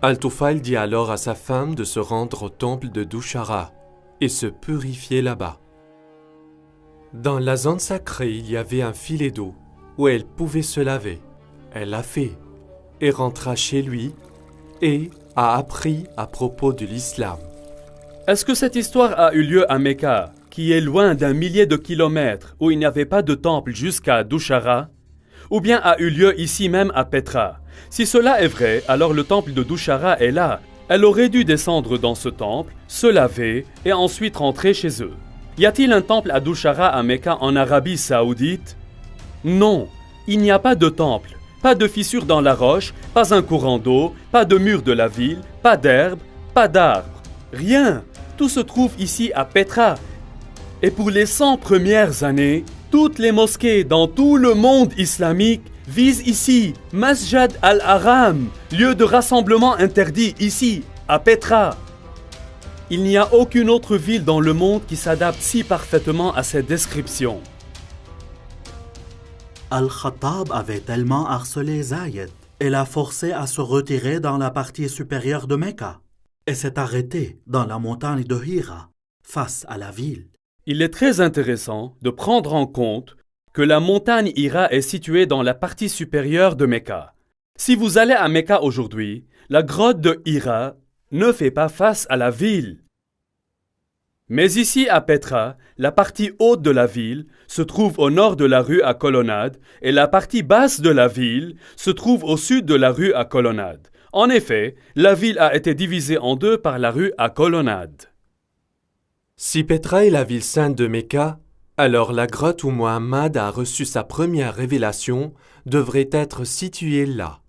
Speaker 1: Al-Tufail dit alors à sa femme de se rendre au temple de Dushara et se purifier là-bas. Dans la zone sacrée, il y avait un filet d'eau où elle pouvait se laver. Elle l'a fait et rentra chez lui et a appris à propos de l'islam.
Speaker 2: Est-ce que cette histoire a eu lieu à Mecca, qui est loin d'un millier de kilomètres, où il n'y avait pas de temple jusqu'à Dushara, ou bien a eu lieu ici même à Petra? Si cela est vrai, alors le temple de Dushara est là. Elle aurait dû descendre dans ce temple, se laver et ensuite rentrer chez eux. Y a-t-il un temple à Dushara à Mecca en Arabie Saoudite? Non, il n'y a pas de temple, pas de fissure dans la roche, pas un courant d'eau, pas de mur de la ville, pas d'herbe, pas d'arbres. Rien. Tout se trouve ici à Petra. Et pour les 100 premières années, toutes les mosquées dans tout le monde islamique visent ici, Masjid al-Haram, lieu de rassemblement interdit ici, à Petra. Il n'y a aucune autre ville dans le monde qui s'adapte si parfaitement à cette description.
Speaker 3: Al-Khattab avait tellement harcelé Zayed et l'a forcé à se retirer dans la partie supérieure de Mecca et s'est arrêté dans la montagne de Hira, face à la ville.
Speaker 2: Il est très intéressant de prendre en compte que la montagne Hira est située dans la partie supérieure de Mecca. Si vous allez à Mecca aujourd'hui, la grotte de Hira ne fait pas face à la ville. Mais ici à Petra, la partie haute de la ville se trouve au nord de la rue à colonnade et la partie basse de la ville se trouve au sud de la rue à colonnade. En effet, la ville a été divisée en deux par la rue à colonnade.
Speaker 1: Si Petra est la ville sainte de Mecca, alors la grotte où Muhammad a reçu sa première révélation devrait être située là.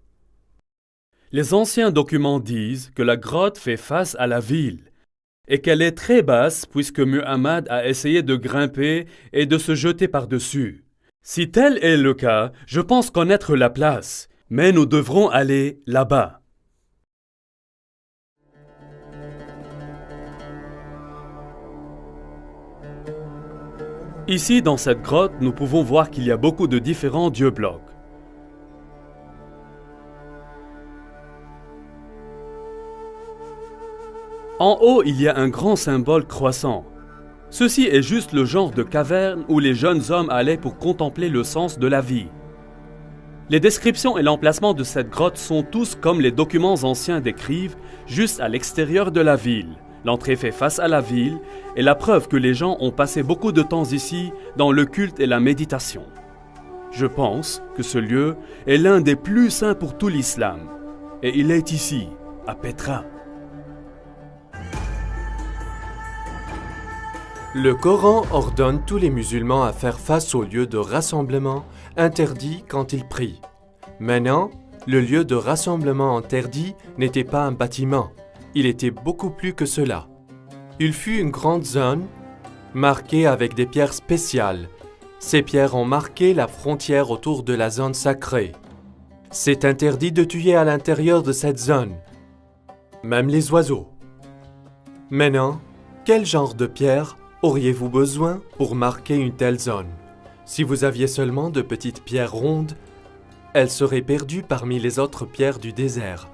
Speaker 2: Les anciens documents disent que la grotte fait face à la ville. et qu'elle est très basse puisque Muhammad a essayé de grimper et de se jeter par-dessus. Si tel est le cas, je pense connaître la place, mais nous devrons aller là-bas. Ici, dans cette grotte, nous pouvons voir qu'il y a beaucoup de différents dieux-blocs. En haut, il y a un grand symbole croissant. Ceci est juste le genre de caverne où les jeunes hommes allaient pour contempler le sens de la vie. Les descriptions et l'emplacement de cette grotte sont tous comme les documents anciens décrivent, juste à l'extérieur de la ville. L'entrée fait face à la ville et la preuve que les gens ont passé beaucoup de temps ici dans le culte et la méditation. Je pense que ce lieu est l'un des plus saints pour tout l'islam. Et il est ici, à Petra.
Speaker 1: Le Coran ordonne tous les musulmans à faire face au lieu de rassemblement interdit quand ils prient. Maintenant, le lieu de rassemblement interdit n'était pas un bâtiment, il était beaucoup plus que cela. Il fut une grande zone marquée avec des pierres spéciales. Ces pierres ont marqué la frontière autour de la zone sacrée. C'est interdit de tuer à l'intérieur de cette zone, même les oiseaux. Maintenant, quel genre de pierre auriez-vous besoin pour marquer une telle zone? Si vous aviez seulement de petites pierres rondes, elles seraient perdues parmi les autres pierres du désert.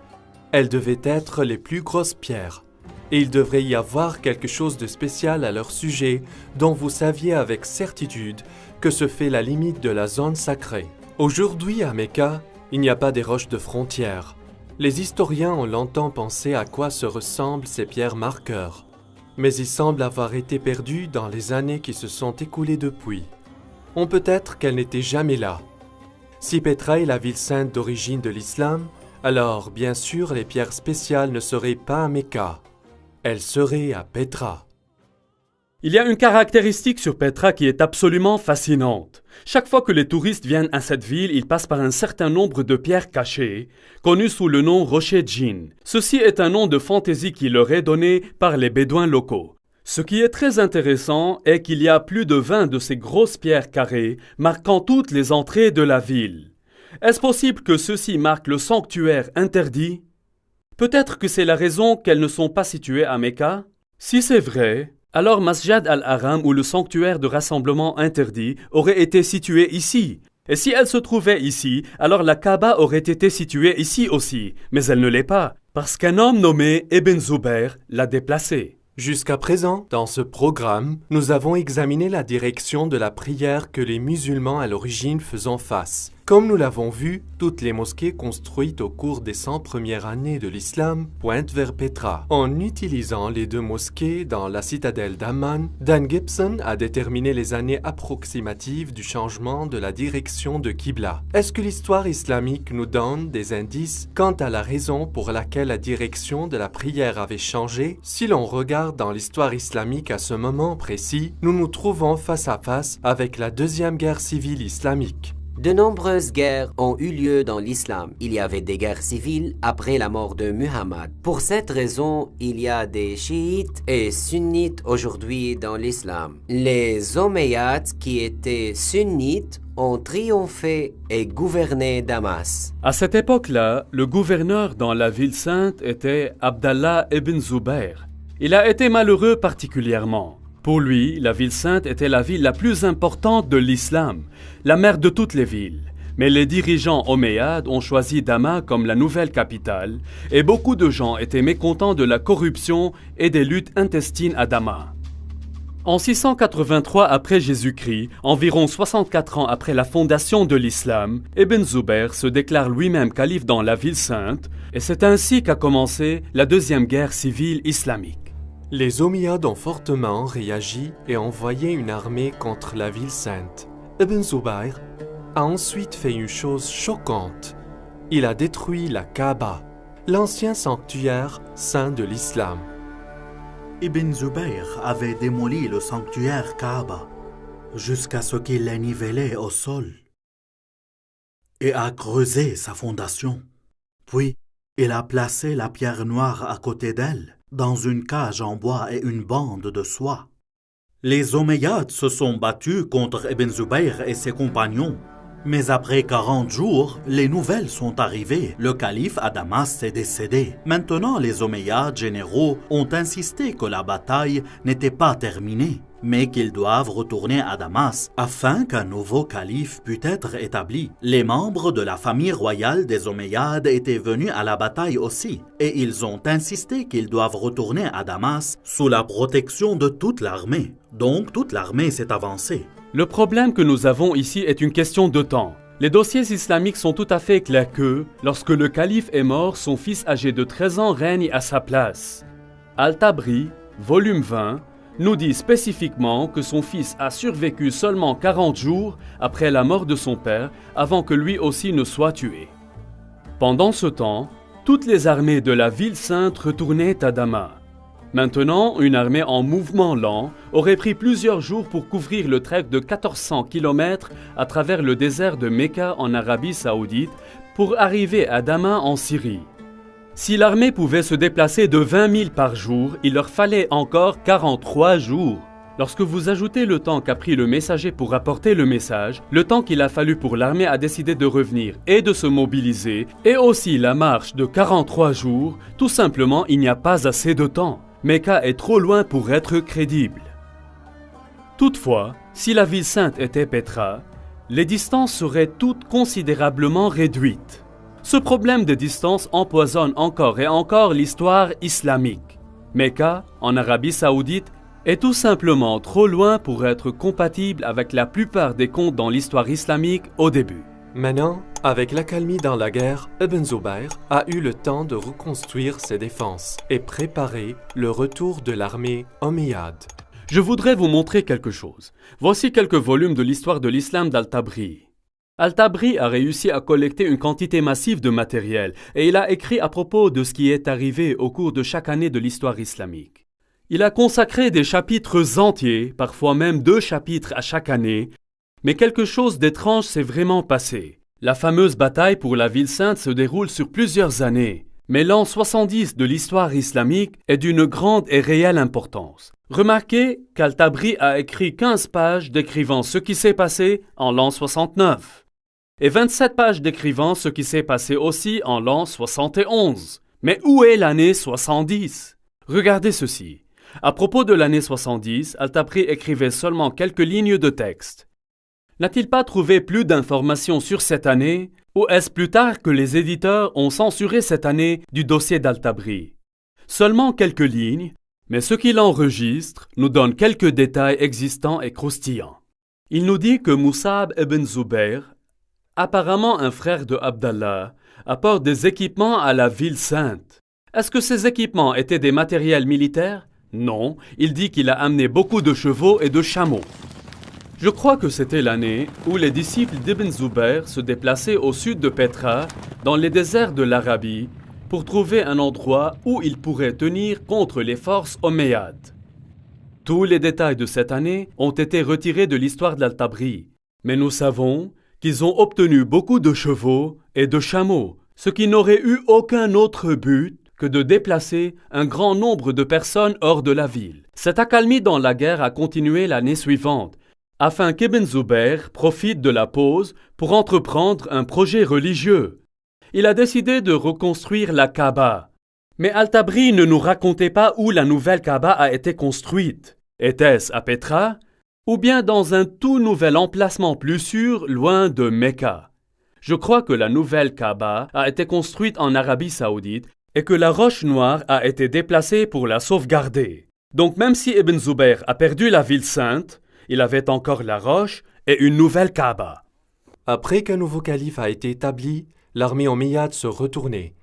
Speaker 1: Elles devaient être les plus grosses pierres, et il devrait y avoir quelque chose de spécial à leur sujet dont vous saviez avec certitude que ce fait la limite de la zone sacrée. Aujourd'hui à Mecca, il n'y a pas des roches de frontières. Les historiens ont longtemps pensé à quoi se ressemblent ces pierres marqueurs, mais ils semblent avoir été perdus dans les années qui se sont écoulées depuis. On peut être qu'elles n'étaient jamais là. Si Petra est la ville sainte d'origine de l'islam, alors bien sûr les pierres spéciales ne seraient pas à Mecca. Elles seraient à Petra.
Speaker 2: Il y a une caractéristique sur Petra qui est absolument fascinante. Chaque fois que les touristes viennent à cette ville, ils passent par un certain nombre de pierres cachées, connues sous le nom Rocher Djinn. Ceci est un nom de fantaisie qui leur est donné par les bédouins locaux. Ce qui est très intéressant est qu'il y a plus de 20 de ces grosses pierres carrées marquant toutes les entrées de la ville. Est-ce possible que ceci marque le sanctuaire interdit? Peut-être que c'est la raison qu'elles ne sont pas situées à Mecca? Si c'est vrai, alors Masjid al-Haram ou le sanctuaire de rassemblement interdit aurait été situé ici. Et si elle se trouvait ici, alors la Kaaba aurait été située ici aussi. Mais elle ne l'est pas, parce qu'un homme nommé Ibn Zubayr l'a déplacée.
Speaker 1: Jusqu'à présent, dans ce programme, nous avons examiné la direction de la prière que les musulmans à l'origine faisaient face. Comme nous l'avons vu, toutes les mosquées construites au cours des 100 premières années de l'islam pointent vers Petra. En utilisant les deux mosquées dans la citadelle d'Amman, Dan Gibson a déterminé les années approximatives du changement de la direction de Qibla. Est-ce que l'histoire islamique nous donne des indices quant à la raison pour laquelle la direction de la prière avait changé? Si l'on regarde dans l'histoire islamique à ce moment précis, nous nous trouvons face à face avec la deuxième guerre civile islamique.
Speaker 4: De nombreuses guerres ont eu lieu dans l'islam. Il y avait des guerres civiles après la mort de Muhammad. Pour cette raison, il y a des chiites et sunnites aujourd'hui dans l'islam. Les Omeyyades, qui étaient sunnites, ont triomphé et gouverné Damas.
Speaker 2: À cette époque-là, le gouverneur dans la ville sainte était Abdallah ibn Zubayr. Il a été malheureux particulièrement. Pour lui, la ville sainte était la ville la plus importante de l'islam, la mère de toutes les villes. Mais les dirigeants omeyyades ont choisi Damas comme la nouvelle capitale et beaucoup de gens étaient mécontents de la corruption et des luttes intestines à Damas. En 683 après Jésus-Christ, environ 64 ans après la fondation de l'islam, Ibn Zubayr se déclare lui-même calife dans la ville sainte et c'est ainsi qu'a commencé la deuxième guerre civile islamique.
Speaker 1: Les Omeyyades ont fortement réagi et envoyé une armée contre la ville sainte. Ibn Zubayr a ensuite fait une chose choquante. Il a détruit la Kaaba, l'ancien sanctuaire saint de l'islam.
Speaker 3: Ibn Zubayr avait démoli le sanctuaire Kaaba jusqu'à ce qu'il l'ait nivelé au sol et a creusé sa fondation. Puis, il a placé la pierre noire à côté d'elle dans une cage en bois et une bande de soie. Les Omeyyades se sont battus contre Ibn Zubayr et ses compagnons. Mais après 40 jours, les nouvelles sont arrivées. Le calife à Damas est décédé. Maintenant, les Omeyyades généraux ont insisté que la bataille n'était pas terminée, mais qu'ils doivent retourner à Damas afin qu'un nouveau calife puisse être établi. Les membres de la famille royale des Omeyyades étaient venus à la bataille aussi, et ils ont insisté qu'ils doivent retourner à Damas sous la protection de toute l'armée. Donc toute l'armée s'est avancée.
Speaker 2: Le problème que nous avons ici est une question de temps. Les dossiers islamiques sont tout à fait clairs que, lorsque le calife est mort, son fils âgé de 13 ans règne à sa place. Al-Tabri, volume 20, nous dit spécifiquement que son fils a survécu seulement 40 jours après la mort de son père, avant que lui aussi ne soit tué. Pendant ce temps, toutes les armées de la ville sainte retournaient à Damas. Maintenant, une armée en mouvement lent aurait pris plusieurs jours pour couvrir le trek de 1400 km à travers le désert de Mecca en Arabie Saoudite pour arriver à Damas en Syrie. Si l'armée pouvait se déplacer de 20 000 par jour, il leur fallait encore 43 jours. Lorsque vous ajoutez le temps qu'a pris le messager pour apporter le message, le temps qu'il a fallu pour l'armée à décider de revenir et de se mobiliser, et aussi la marche de 43 jours, tout simplement il n'y a pas assez de temps. Mecca est trop loin pour être crédible. Toutefois, si la ville sainte était Petra, les distances seraient toutes considérablement réduites. Ce problème de distance empoisonne encore et encore l'histoire islamique. Mecca, en Arabie Saoudite, est tout simplement trop loin pour être compatible avec la plupart des contes dans l'histoire islamique au début.
Speaker 1: Maintenant, avec l'accalmie dans la guerre, Ibn Zubayr a eu le temps de reconstruire ses défenses et préparer le retour de l'armée omeyyade.
Speaker 2: Je voudrais vous montrer quelque chose. Voici quelques volumes de l'histoire de l'islam d'Al-Tabri. Al-Tabri a réussi à collecter une quantité massive de matériel et il a écrit à propos de ce qui est arrivé au cours de chaque année de l'histoire islamique. Il a consacré des chapitres entiers, parfois même 2 chapitres à chaque année, mais quelque chose d'étrange s'est vraiment passé. La fameuse bataille pour la ville sainte se déroule sur plusieurs années, mais l'an 70 de l'histoire islamique est d'une grande et réelle importance. Remarquez qu'Al-Tabri a écrit 15 pages décrivant ce qui s'est passé en l'an 69, et 27 pages décrivant ce qui s'est passé aussi en l'an 71. Mais où est l'année 70? Regardez ceci. À propos de l'année 70, Al-Tabri écrivait seulement quelques lignes de texte. N'a-t-il pas trouvé plus d'informations sur cette année, ou est-ce plus tard que les éditeurs ont censuré cette année du dossier d'Al-Tabri? Seulement quelques lignes, mais ce qu'il enregistre nous donne quelques détails existants et croustillants. Il nous dit que Mus'ab ibn Zubayr, apparemment un frère de Abdallah, apporte des équipements à la ville sainte. Est-ce que ces équipements étaient des matériels militaires? Non, il dit qu'il a amené beaucoup de chevaux et de chameaux. Je crois que c'était l'année où les disciples d'Ibn Zubayr se déplaçaient au sud de Petra, dans les déserts de l'Arabie, pour trouver un endroit où ils pourraient tenir contre les forces omeyyades. Tous les détails de cette année ont été retirés de l'histoire d'Al-Tabri, mais nous savons qu'ils ont obtenu beaucoup de chevaux et de chameaux, ce qui n'aurait eu aucun autre but que de déplacer un grand nombre de personnes hors de la ville. Cette accalmie dans la guerre a continué l'année suivante, afin qu'Ibn Zubayr profite de la pause pour entreprendre un projet religieux. Il a décidé de reconstruire la Kaaba. Mais Al-Tabri ne nous racontait pas où la nouvelle Kaaba a été construite. Était-ce à Petra ou bien dans un tout nouvel emplacement plus sûr loin de Mecca? Je crois que la nouvelle Kaaba a été construite en Arabie Saoudite et que la roche noire a été déplacée pour la sauvegarder. Donc même si Ibn Zubayr a perdu la ville sainte, il avait encore la roche et une nouvelle Kaaba.
Speaker 1: Après qu'un nouveau calife a été établi, l'armée omeyyade se retournait.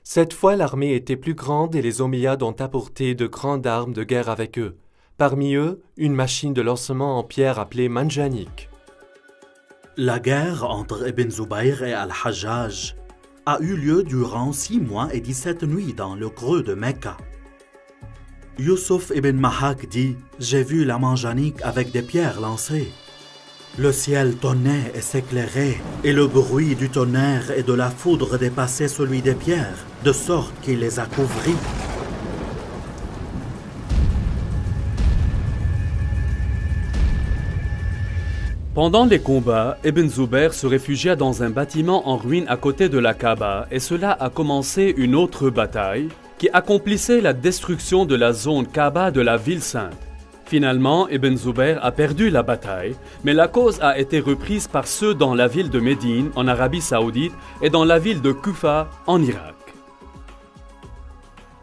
Speaker 1: Cette fois, l'armée était plus grande et les Omeyyades ont apporté de grandes armes de guerre avec eux. Parmi eux, une machine de lancement en pierre appelée Manjanik.
Speaker 3: La guerre entre Ibn Zubayr et Al-Hajjaj a eu lieu durant 6 mois et 17 nuits dans le creux de Mecca. Yusuf ibn Mahak dit « J'ai vu la Manjanik avec des pierres lancées. Le ciel tonnait et s'éclairait, et le bruit du tonnerre et de la foudre dépassait celui des pierres, de sorte qu'il les a couvries.
Speaker 2: Pendant les combats, Ibn Zubayr se réfugia dans un bâtiment en ruine à côté de la Kaaba et cela a commencé une autre bataille qui accomplissait la destruction de la zone Kaaba de la ville sainte. Finalement, Ibn Zubayr a perdu la bataille, mais la cause a été reprise par ceux dans la ville de Médine, en Arabie Saoudite, et dans la ville de Kufa, en Irak.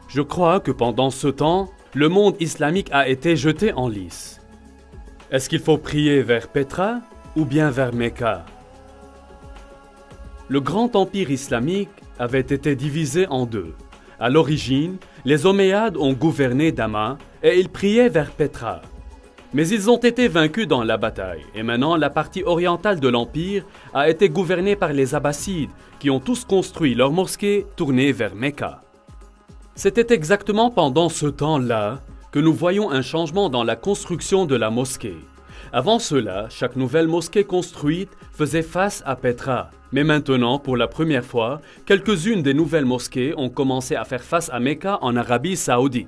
Speaker 2: Je crois que pendant ce temps, le monde islamique a été jeté en lice. Est-ce qu'il faut prier vers Petra ou bien vers Mecca? Le grand empire islamique avait été divisé en deux. À l'origine, les Omeyyades ont gouverné Damas et ils priaient vers Petra. Mais ils ont été vaincus dans la bataille et maintenant la partie orientale de l'empire a été gouvernée par les Abbassides qui ont tous construit leur mosquée tournée vers Mecca. C'était exactement pendant ce temps-là que nous voyons un changement dans la construction de la mosquée. Avant cela, chaque nouvelle mosquée construite faisait face à Petra. Mais maintenant, pour la première fois, quelques-unes des nouvelles mosquées ont commencé à faire face à Mecca en Arabie Saoudite.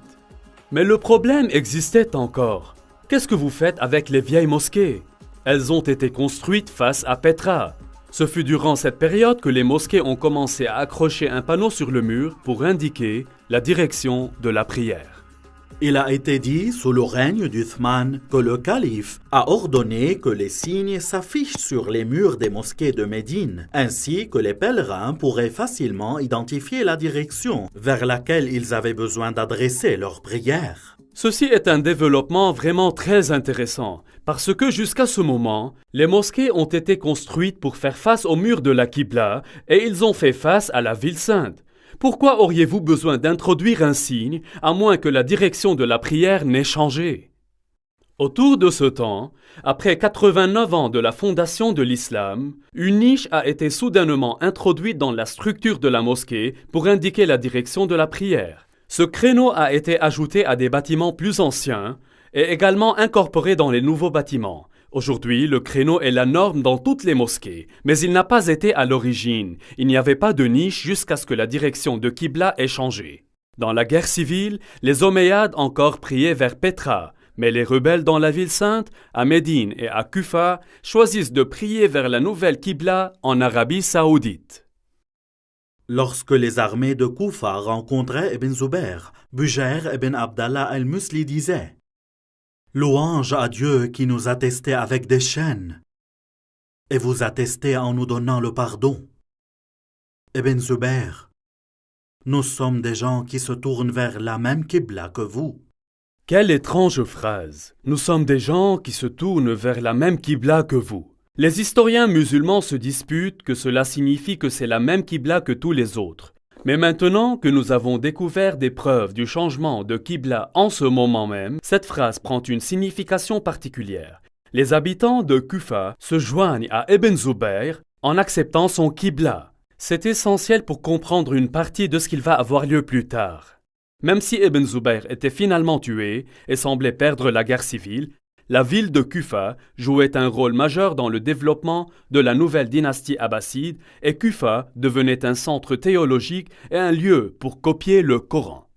Speaker 2: Mais le problème existait encore. Qu'est-ce que vous faites avec les vieilles mosquées? Elles ont été construites face à Petra. Ce fut durant cette période que les mosquées ont commencé à accrocher un panneau sur le mur pour indiquer la direction de la prière.
Speaker 3: Il a été dit sous le règne d'Uthman que le calife a ordonné que les signes s'affichent sur les murs des mosquées de Médine, ainsi que les pèlerins pourraient facilement identifier la direction vers laquelle ils avaient besoin d'adresser leurs prières.
Speaker 2: Ceci est un développement vraiment très intéressant, parce que jusqu'à ce moment, les mosquées ont été construites pour faire face au mur de la Qibla et ils ont fait face à la ville sainte. Pourquoi auriez-vous besoin d'introduire un signe, à moins que la direction de la prière n'ait changé? Autour de ce temps, après 89 ans de la fondation de l'islam, une niche a été soudainement introduite dans la structure de la mosquée pour indiquer la direction de la prière. Ce créneau a été ajouté à des bâtiments plus anciens et également incorporé dans les nouveaux bâtiments. Aujourd'hui, le créneau est la norme dans toutes les mosquées, mais il n'a pas été à l'origine. Il n'y avait pas de niche jusqu'à ce que la direction de Qibla ait changé. Dans la guerre civile, les Omeyyades encore priaient vers Petra, mais les rebelles dans la ville sainte, à Médine et à Kufa, choisissent de prier vers la nouvelle Qibla en Arabie Saoudite.
Speaker 3: Lorsque les armées de Kufa rencontraient Ibn Zubayr, Bujair ibn Abdallah al-Musli disait: « Louange à Dieu qui nous a testés avec des chaînes, et vous a testés en nous donnant le pardon. Ibn Zubayr, nous sommes des gens qui se tournent vers la même Qibla que vous. »
Speaker 2: Quelle étrange phrase! Nous sommes des gens qui se tournent vers la même Qibla que vous. Les historiens musulmans se disputent que cela signifie que c'est la même Qibla que tous les autres. Mais maintenant que nous avons découvert des preuves du changement de Qibla en ce moment même, cette phrase prend une signification particulière. Les habitants de Kufa se joignent à Ibn Zubayr en acceptant son Qibla. C'est essentiel pour comprendre une partie de ce qu'il va avoir lieu plus tard. Même si Ibn Zubayr était finalement tué et semblait perdre la guerre civile, la ville de Kufa jouait un rôle majeur dans le développement de la nouvelle dynastie abbasside et Kufa devenait un centre théologique et un lieu pour copier le Coran.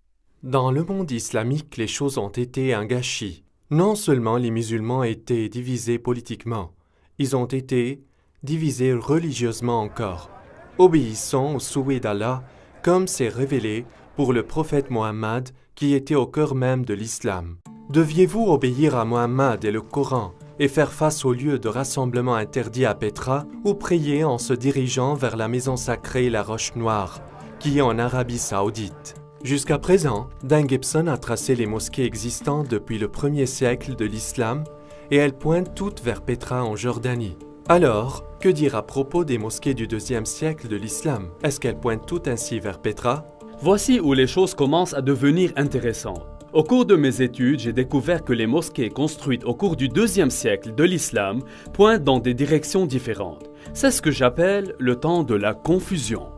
Speaker 1: Dans le monde islamique, les choses ont été un gâchis. Non seulement les musulmans étaient divisés politiquement, ils ont été divisés religieusement encore, obéissant au souhait d'Allah, comme c'est révélé pour le prophète Mohammed qui était au cœur même de l'islam. Deviez-vous obéir à Mohammed et le Coran et faire face au lieu de rassemblement interdit à Petra ou prier en se dirigeant vers la maison sacrée La Roche Noire, qui est en Arabie Saoudite? Jusqu'à présent, Dan Gibson a tracé les mosquées existantes depuis le 1er siècle de l'islam et elles pointent toutes vers Petra en Jordanie. Alors, que dire à propos des mosquées du 2e siècle de l'islam? Est-ce qu'elles pointent toutes ainsi vers Petra?
Speaker 2: Voici où les choses commencent à devenir intéressantes. Au cours de mes études, j'ai découvert que les mosquées construites au cours du 2e siècle de l'islam pointent dans des directions différentes. C'est ce que j'appelle le temps de la confusion.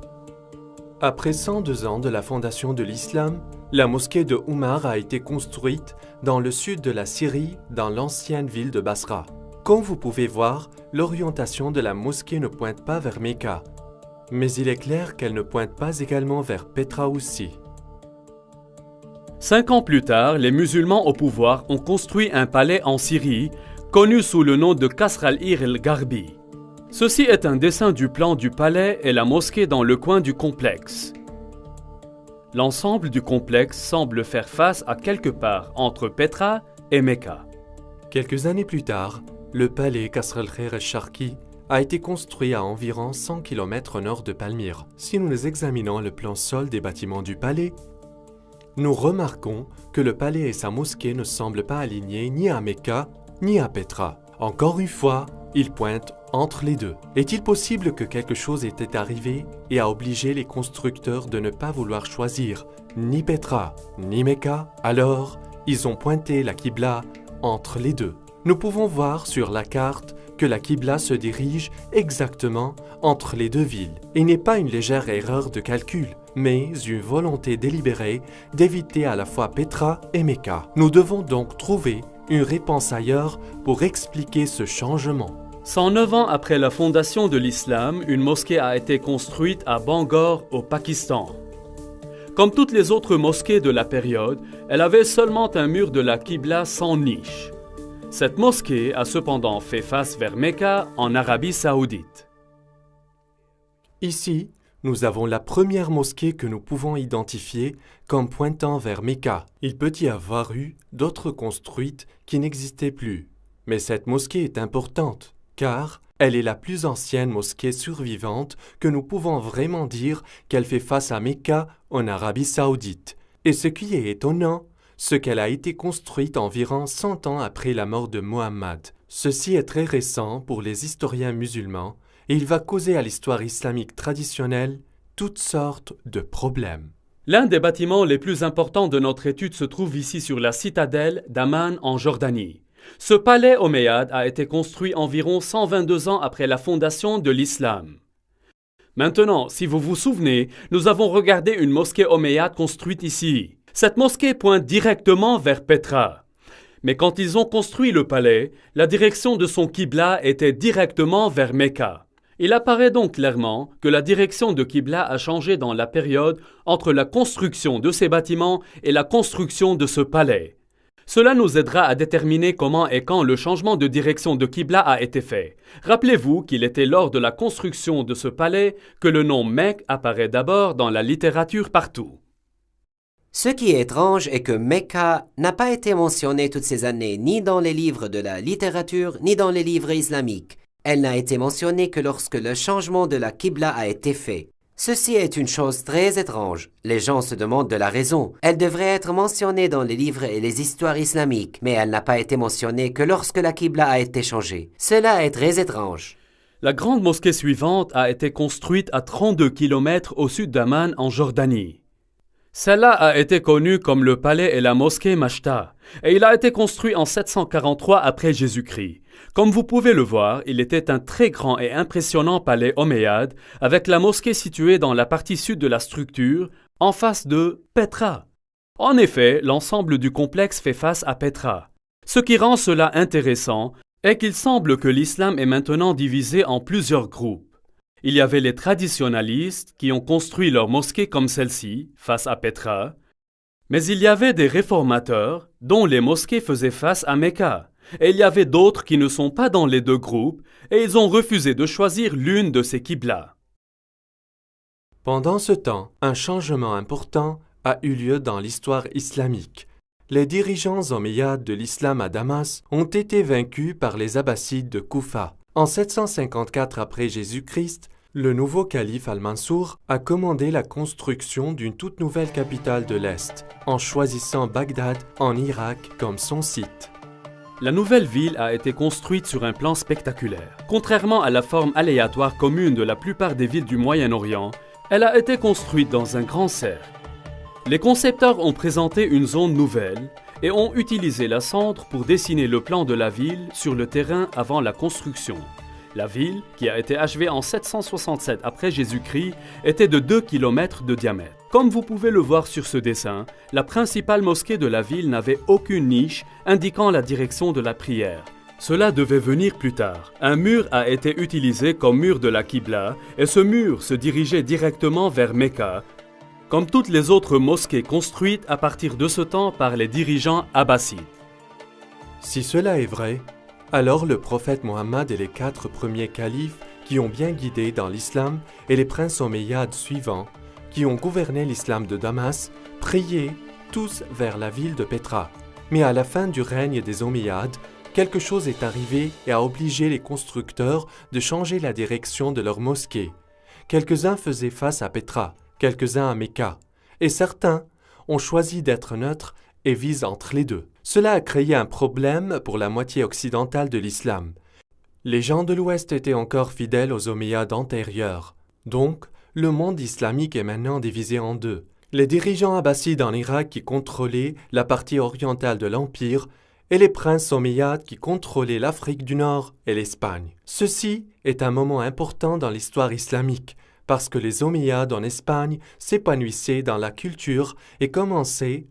Speaker 1: Après 102 ans de la fondation de l'islam, la mosquée de Oumar a été construite dans le sud de la Syrie, dans l'ancienne ville de Basra. Comme vous pouvez voir, l'orientation de la mosquée ne pointe pas vers Mecca, mais il est clair qu'elle ne pointe pas également vers Petra aussi.
Speaker 2: 5 ans plus tard, les musulmans au pouvoir ont construit un palais en Syrie connu sous le nom de Qasr al-Ir el-Gharbi. Ceci est un dessin du plan du palais et la mosquée dans le coin du complexe. L'ensemble du complexe semble faire face à quelque part entre Petra et Mecca.
Speaker 1: Quelques années plus tard, le palais Qasr al-Khair el-Sharqi a été construit à environ 100 km au nord de Palmyre. Si nous examinons le plan sol des bâtiments du palais, nous remarquons que le palais et sa mosquée ne semblent pas alignés ni à Mecca ni à Petra. Encore une fois, ils pointent entre les deux. Est-il possible que quelque chose était arrivé et a obligé les constructeurs de ne pas vouloir choisir ni Petra ni Mecca? Alors, ils ont pointé la Qibla entre les deux. Nous pouvons voir sur la carte que la Qibla se dirige exactement entre les deux villes. Il n'est pas une légère erreur de calcul, mais une volonté délibérée d'éviter à la fois Petra et Mecca. Nous devons donc trouver une réponse ailleurs pour expliquer ce changement.
Speaker 2: 109 ans après la fondation de l'islam, une mosquée a été construite à Bangor, au Pakistan. Comme toutes les autres mosquées de la période, elle avait seulement un mur de la Qibla sans niche. Cette mosquée a cependant fait face vers Mecca, en Arabie Saoudite.
Speaker 1: Ici, nous avons la première mosquée que nous pouvons identifier comme pointant vers Mecca. Il peut y avoir eu d'autres construites qui n'existaient plus. Mais cette mosquée est importante, car elle est la plus ancienne mosquée survivante que nous pouvons vraiment dire qu'elle fait face à Mecca en Arabie Saoudite. Et ce qui est étonnant, c'est qu'elle a été construite environ 100 ans après la mort de Mohammed. Ceci est très récent pour les historiens musulmans et il va causer à l'histoire islamique traditionnelle toutes sortes de problèmes.
Speaker 2: L'un des bâtiments les plus importants de notre étude se trouve ici sur la citadelle d'Amman en Jordanie. Ce palais omeyyade a été construit environ 122 ans après la fondation de l'islam. Maintenant, si vous vous souvenez, nous avons regardé une mosquée omeyyade construite ici. Cette mosquée pointe directement vers Petra. Mais quand ils ont construit le palais, la direction de son Qibla était directement vers Mecca. Il apparaît donc clairement que la direction de Qibla a changé dans la période entre la construction de ces bâtiments et la construction de ce palais. Cela nous aidera à déterminer comment et quand le changement de direction de Qibla a été fait. Rappelez-vous qu'il était lors de la construction de ce palais que le nom Mecque apparaît d'abord dans la littérature partout.
Speaker 4: Ce qui est étrange est que Mecca n'a pas été mentionné toutes ces années ni dans les livres de la littérature ni dans les livres islamiques. Elle n'a été mentionnée que lorsque le changement de la Qibla a été fait. Ceci est une chose très étrange. Les gens se demandent de la raison. Elle devrait être mentionnée dans les livres et les histoires islamiques, mais elle n'a pas été mentionnée que lorsque la Qibla a été changée. Cela est très étrange.
Speaker 2: La grande mosquée suivante a été construite à 32 km au sud d'Amman en Jordanie. Celle-là a été connue comme le palais et la mosquée Mashta, et il a été construit en 743 après Jésus-Christ. Comme vous pouvez le voir, il était un très grand et impressionnant palais omeyyade, avec la mosquée située dans la partie sud de la structure, en face de Petra. En effet, l'ensemble du complexe fait face à Petra. Ce qui rend cela intéressant est qu'il semble que l'islam est maintenant divisé en plusieurs groupes. Il y avait les traditionalistes qui ont construit leur mosquée comme celle-ci, face à Petra, mais il y avait des réformateurs dont les mosquées faisaient face à Mecca, et il y avait d'autres qui ne sont pas dans les deux groupes, et ils ont refusé de choisir l'une de ces qiblas.
Speaker 1: Pendant ce temps, un changement important a eu lieu dans l'histoire islamique. Les dirigeants omeyyades de l'islam à Damas ont été vaincus par les Abbassides de Koufa. En 754 après Jésus-Christ, le nouveau calife Al-Mansour a commandé la construction d'une toute nouvelle capitale de l'Est, en choisissant Bagdad en Irak comme son site.
Speaker 2: La nouvelle ville a été construite sur un plan spectaculaire. Contrairement à la forme aléatoire commune de la plupart des villes du Moyen-Orient, elle a été construite dans un grand cercle. Les concepteurs ont présenté une zone nouvelle et ont utilisé la cendre pour dessiner le plan de la ville sur le terrain avant la construction. La ville, qui a été achevée en 767 après Jésus-Christ, était de 2 km de diamètre. Comme vous pouvez le voir sur ce dessin, la principale mosquée de la ville n'avait aucune niche indiquant la direction de la prière. Cela devait venir plus tard. Un mur a été utilisé comme mur de la Qibla et ce mur se dirigeait directement vers Mecca, comme toutes les autres mosquées construites à partir de ce temps par les dirigeants abbassides.
Speaker 1: Si cela est vrai, Alors le prophète Mohammed et les 4 premiers califes qui ont bien guidé dans l'islam et les princes omeyyades suivants, qui ont gouverné l'islam de Damas, priaient tous vers la ville de Petra. Mais à la fin du règne des Omeyyades, quelque chose est arrivé et a obligé les constructeurs de changer la direction de leur mosquée. Quelques-uns faisaient face à Petra, quelques-uns à Mecca, et certains ont choisi d'être neutres et visent entre les deux. Cela a créé un problème pour la moitié occidentale de l'islam. Les gens de l'Ouest étaient encore fidèles aux Omeyyades antérieurs. Donc, le monde islamique est maintenant divisé en deux. Les dirigeants abbassides en Irak qui contrôlaient la partie orientale de l'Empire et les princes omeyyades qui contrôlaient l'Afrique du Nord et l'Espagne. Ceci est un moment important dans l'histoire islamique parce que les Omeyyades en Espagne s'épanouissaient dans la culture et commençaient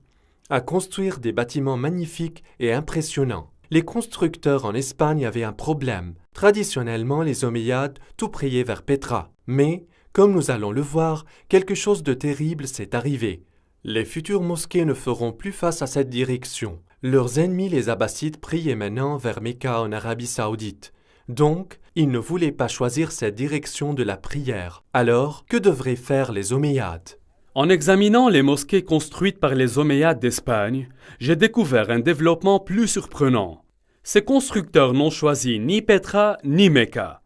Speaker 1: à construire des bâtiments magnifiques et impressionnants. Les constructeurs en Espagne avaient un problème. Traditionnellement, les Omeyyades tout priaient vers Petra. Mais, comme nous allons le voir, quelque chose de terrible s'est arrivé. Les futures mosquées ne feront plus face à cette direction. Leurs ennemis, les Abbassides, priaient maintenant vers Mecca en Arabie Saoudite. Donc, ils ne voulaient pas choisir cette direction de la prière. Alors, que devraient faire les Omeyyades ?
Speaker 2: En examinant les mosquées construites par les Omeyyades d'Espagne, j'ai découvert un développement plus surprenant. Ces constructeurs n'ont choisi ni Petra ni Mecca.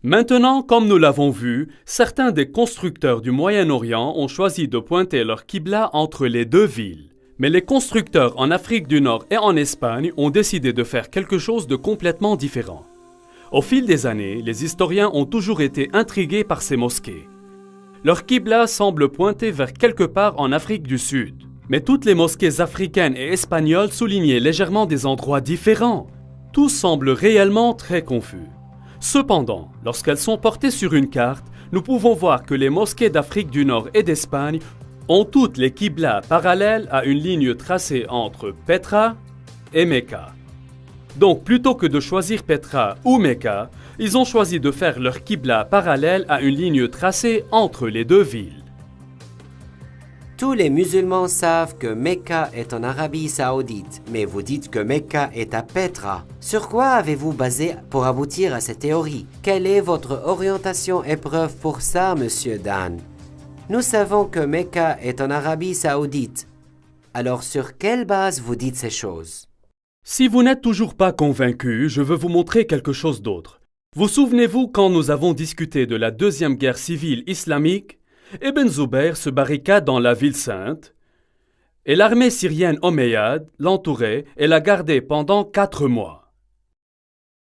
Speaker 2: Maintenant, comme nous l'avons vu, certains des constructeurs du Moyen-Orient ont choisi de pointer leur qibla entre les deux villes. Mais les constructeurs en Afrique du Nord et en Espagne ont décidé de faire quelque chose de complètement différent. Au fil des années, les historiens ont toujours été intrigués par ces mosquées. Leur qibla semble pointer vers quelque part en Afrique du Sud. Mais toutes les mosquées africaines et espagnoles soulignaient légèrement des endroits différents. Tout semble réellement très confus. Cependant, lorsqu'elles sont portées sur une carte, nous pouvons voir que les mosquées d'Afrique du Nord et d'Espagne ont toutes les qiblas parallèles à une ligne tracée entre Petra et Mecca. Donc, plutôt que de choisir Petra ou Mecca, ils ont choisi de faire leur qibla parallèle à une ligne tracée entre les deux villes.
Speaker 4: Tous les musulmans savent que Mecca est en Arabie Saoudite, mais vous dites que Mecca est à Petra. Sur quoi avez-vous basé pour aboutir à cette théorie? Quelle est votre orientation et preuve pour ça, monsieur Dan? Nous savons que Mecca est en Arabie Saoudite. Alors sur quelle base vous dites ces choses?
Speaker 2: Si vous n'êtes toujours pas convaincu, je veux vous montrer quelque chose d'autre. Vous souvenez-vous quand nous avons discuté de la deuxième guerre civile islamique? Ibn Zubayr se barricade dans la ville sainte et l'armée syrienne omeyyade l'entourait et la gardait pendant 4 mois.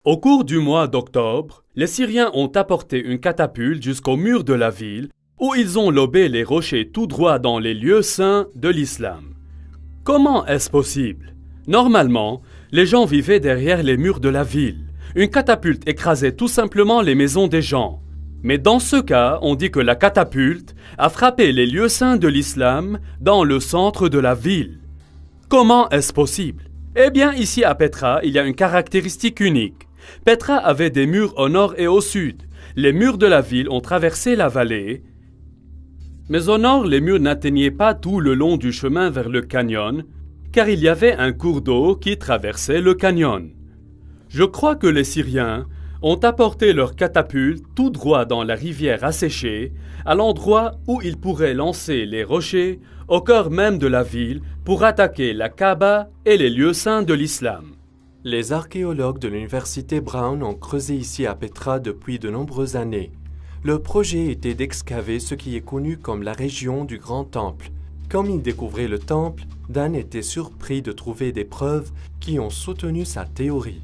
Speaker 2: Au cours du mois d'octobre, les Syriens ont apporté une catapulte jusqu'au mur de la ville où ils ont lobé les rochers tout droit dans les lieux saints de l'islam. Comment est-ce possible? Normalement, les gens vivaient derrière les murs de la ville. Une catapulte écrasait tout simplement les maisons des gens. Mais dans ce cas, on dit que la catapulte a frappé les lieux saints de l'islam dans le centre de la ville. Comment est-ce possible? Eh bien, ici à Petra, il y a une caractéristique unique. Petra avait des murs au nord et au sud. Les murs de la ville ont traversé la vallée. Mais au nord, les murs n'atteignaient pas tout le long du chemin vers le canyon, car il y avait un cours d'eau qui traversait le canyon. Je crois que les Syriens ont apporté leurs catapultes tout droit dans la rivière asséchée, à l'endroit où ils pourraient lancer les rochers au cœur même de la ville pour attaquer la Kaaba et les lieux saints de l'islam.
Speaker 1: Les archéologues de l'université Brown ont creusé ici à Petra depuis de nombreuses années. Le projet était d'excaver ce qui est connu comme la région du Grand Temple. Comme ils découvraient le temple, Dan était surpris de trouver des preuves qui ont soutenu sa théorie.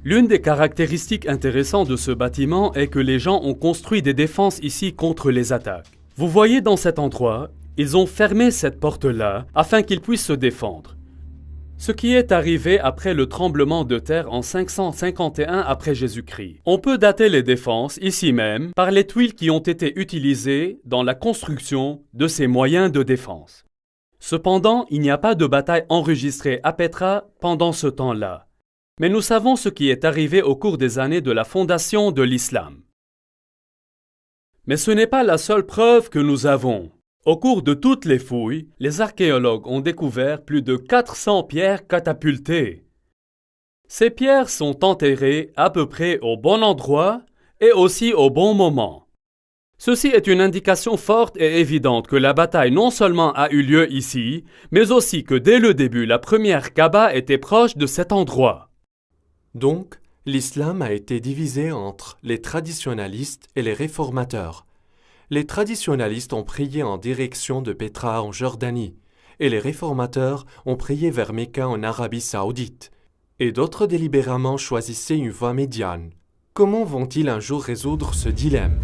Speaker 2: L'une des caractéristiques intéressantes de ce bâtiment est que les gens ont construit des défenses ici contre les attaques. Vous voyez dans cet endroit, ils ont fermé cette porte-là afin qu'ils puissent se défendre. Ce qui est arrivé après le tremblement de terre en 551 après Jésus-Christ. On peut dater les défenses, ici même, par les tuiles qui ont été utilisées dans la construction de ces moyens de défense. Cependant, il n'y a pas de bataille enregistrée à Petra pendant ce temps-là. Mais nous savons ce qui est arrivé au cours des années de la fondation de l'islam. Mais ce n'est pas la seule preuve que nous avons. Au cours de toutes les fouilles, les archéologues ont découvert plus de 400 pierres catapultées. Ces pierres sont enterrées à peu près au bon endroit et aussi au bon moment. Ceci est une indication forte et évidente que la bataille non seulement a eu lieu ici, mais aussi que dès le début, la première Kaaba était proche de cet endroit.
Speaker 1: Donc, l'islam a été divisé entre les traditionalistes et les réformateurs. Les traditionalistes ont prié en direction de Pétra en Jordanie, et les réformateurs ont prié vers Mecca en Arabie saoudite. Et d'autres délibérément choisissaient une voie médiane. Comment vont-ils un jour résoudre ce dilemme?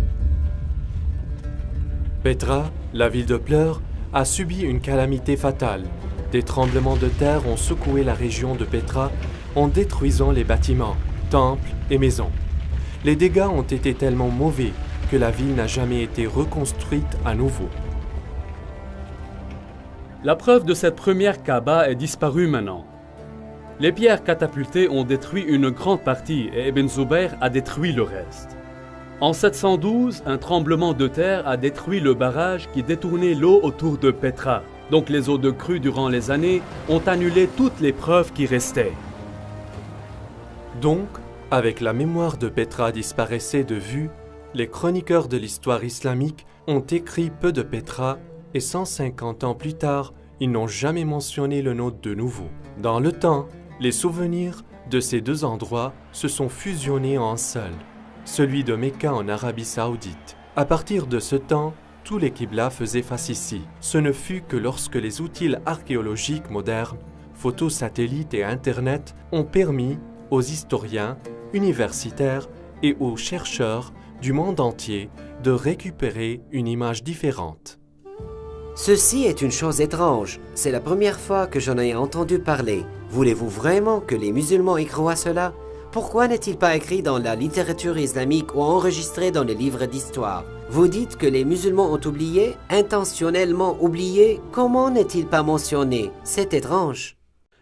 Speaker 1: Pétra, la ville de pleurs, a subi une calamité fatale. Des tremblements de terre ont secoué la région de Pétra en détruisant les bâtiments, temples et maisons. Les dégâts ont été tellement mauvais que la ville n'a jamais été reconstruite à nouveau.
Speaker 2: La preuve de cette première Kaaba est disparue maintenant. Les pierres catapultées ont détruit une grande partie et Ibn Zubayr a détruit le reste. En 712, un tremblement de terre a détruit le barrage qui détournait l'eau autour de Pétra. Donc les eaux de crue durant les années ont annulé toutes les preuves qui restaient.
Speaker 1: Donc, avec la mémoire de Pétra disparaissait de vue, les chroniqueurs de l'histoire islamique ont écrit peu de Pétra et 150 ans plus tard, ils n'ont jamais mentionné le nom de nouveau. Dans le temps, les souvenirs de ces deux endroits se sont fusionnés en un seul, celui de Mecca en Arabie saoudite. À partir de ce temps, tous les Qibla faisaient face ici. Ce ne fut que lorsque les outils archéologiques modernes, photos satellites et Internet ont permis aux historiens, universitaires et aux chercheurs du monde entier de récupérer une image différente.
Speaker 4: Ceci est une chose étrange. C'est la première fois que j'en ai entendu parler. Voulez-vous vraiment que les musulmans y croient cela? Pourquoi n'est-il pas écrit dans la littérature islamique ou enregistré dans les livres d'histoire? Vous dites que les musulmans ont oublié, intentionnellement oublié. Comment n'est-il pas mentionné? C'est étrange.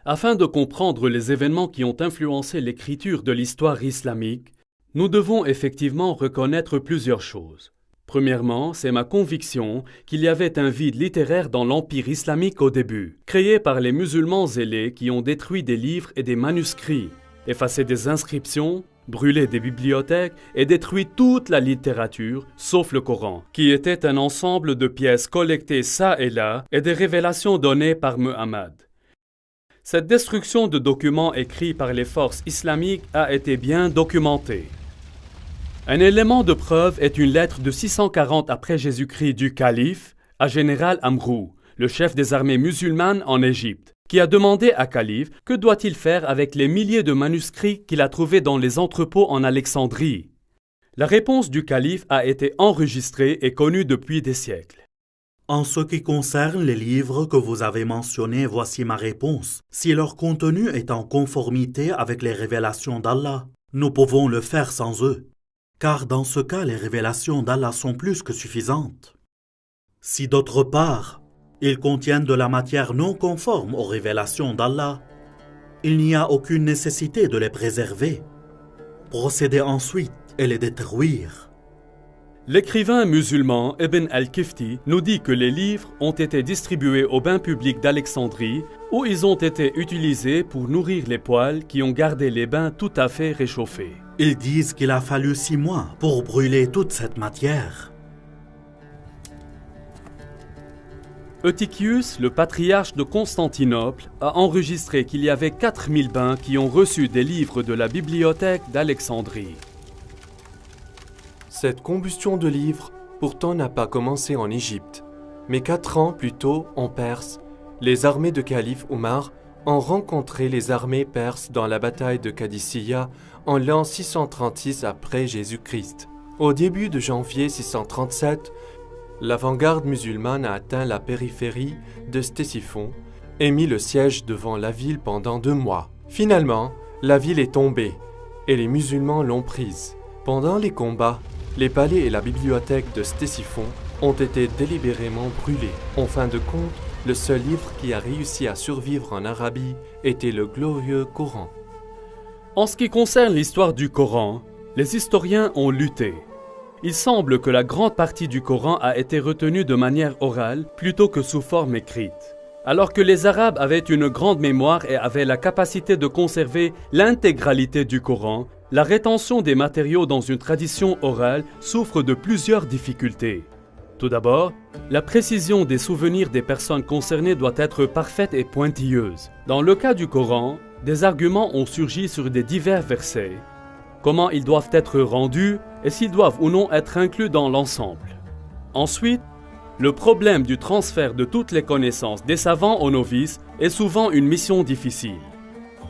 Speaker 2: Afin de comprendre les événements qui ont influencé l'écriture de l'histoire islamique, nous devons effectivement reconnaître plusieurs choses. Premièrement, c'est ma conviction qu'il y avait un vide littéraire dans l'Empire islamique au début, créé par les musulmans zélés qui ont détruit des livres et des manuscrits, effacé des inscriptions, brûlé des bibliothèques et détruit toute la littérature, sauf le Coran, qui était un ensemble de pièces collectées çà et là et des révélations données par Muhammad. Cette destruction de documents écrits par les forces islamiques a été bien documentée. Un élément de preuve est une lettre de 640 après Jésus-Christ du calife à général Amrou, le chef des armées musulmanes en Égypte, qui a demandé à calife que doit-il faire avec les milliers de manuscrits qu'il a trouvés dans les entrepôts en Alexandrie. La réponse du calife a été enregistrée et connue depuis des siècles.
Speaker 3: En ce qui concerne les livres que vous avez mentionnés, voici ma réponse. Si leur contenu est en conformité avec les révélations d'Allah, nous pouvons le faire sans eux. Car dans ce cas, les révélations d'Allah sont plus que suffisantes. Si d'autre part, ils contiennent de la matière non conforme aux révélations d'Allah, il n'y a aucune nécessité de les préserver. Procédez ensuite et les détruire.
Speaker 2: L'écrivain musulman Ibn al-Kifti nous dit que les livres ont été distribués aux bains publics d'Alexandrie où ils ont été utilisés pour nourrir les poêles qui ont gardé les bains tout à fait réchauffés.
Speaker 3: Ils disent qu'il a fallu 6 mois pour brûler toute cette matière.
Speaker 2: Eutychius, le patriarche de Constantinople, a enregistré qu'il y avait 4000 bains qui ont reçu des livres de la bibliothèque d'Alexandrie.
Speaker 1: Cette combustion de livres, pourtant, n'a pas commencé en Égypte, mais 4 ans plus tôt, en Perse, les armées de calife Omar ont rencontré les armées perses dans la bataille de Qadisiyah en l'an 636 après Jésus-Christ. Au début de janvier 637, l'avant-garde musulmane a atteint la périphérie de Ctésiphon et mis le siège devant la ville pendant 2 mois. Finalement, la ville est tombée et les musulmans l'ont prise. Pendant les combats, les palais et la bibliothèque de Ctésiphon ont été délibérément brûlés. En fin de compte, le seul livre qui a réussi à survivre en Arabie était le glorieux Coran.
Speaker 2: En ce qui concerne l'histoire du Coran, les historiens ont lutté. Il semble que la grande partie du Coran a été retenue de manière orale plutôt que sous forme écrite. Alors que les Arabes avaient une grande mémoire et avaient la capacité de conserver l'intégralité du Coran, la rétention des matériaux dans une tradition orale souffre de plusieurs difficultés. Tout d'abord, la précision des souvenirs des personnes concernées doit être parfaite et pointilleuse. Dans le cas du Coran, des arguments ont surgi sur des divers versets, comment ils doivent être rendus et s'ils doivent ou non être inclus dans l'ensemble. Ensuite, le problème du transfert de toutes les connaissances des savants aux novices est souvent une mission difficile.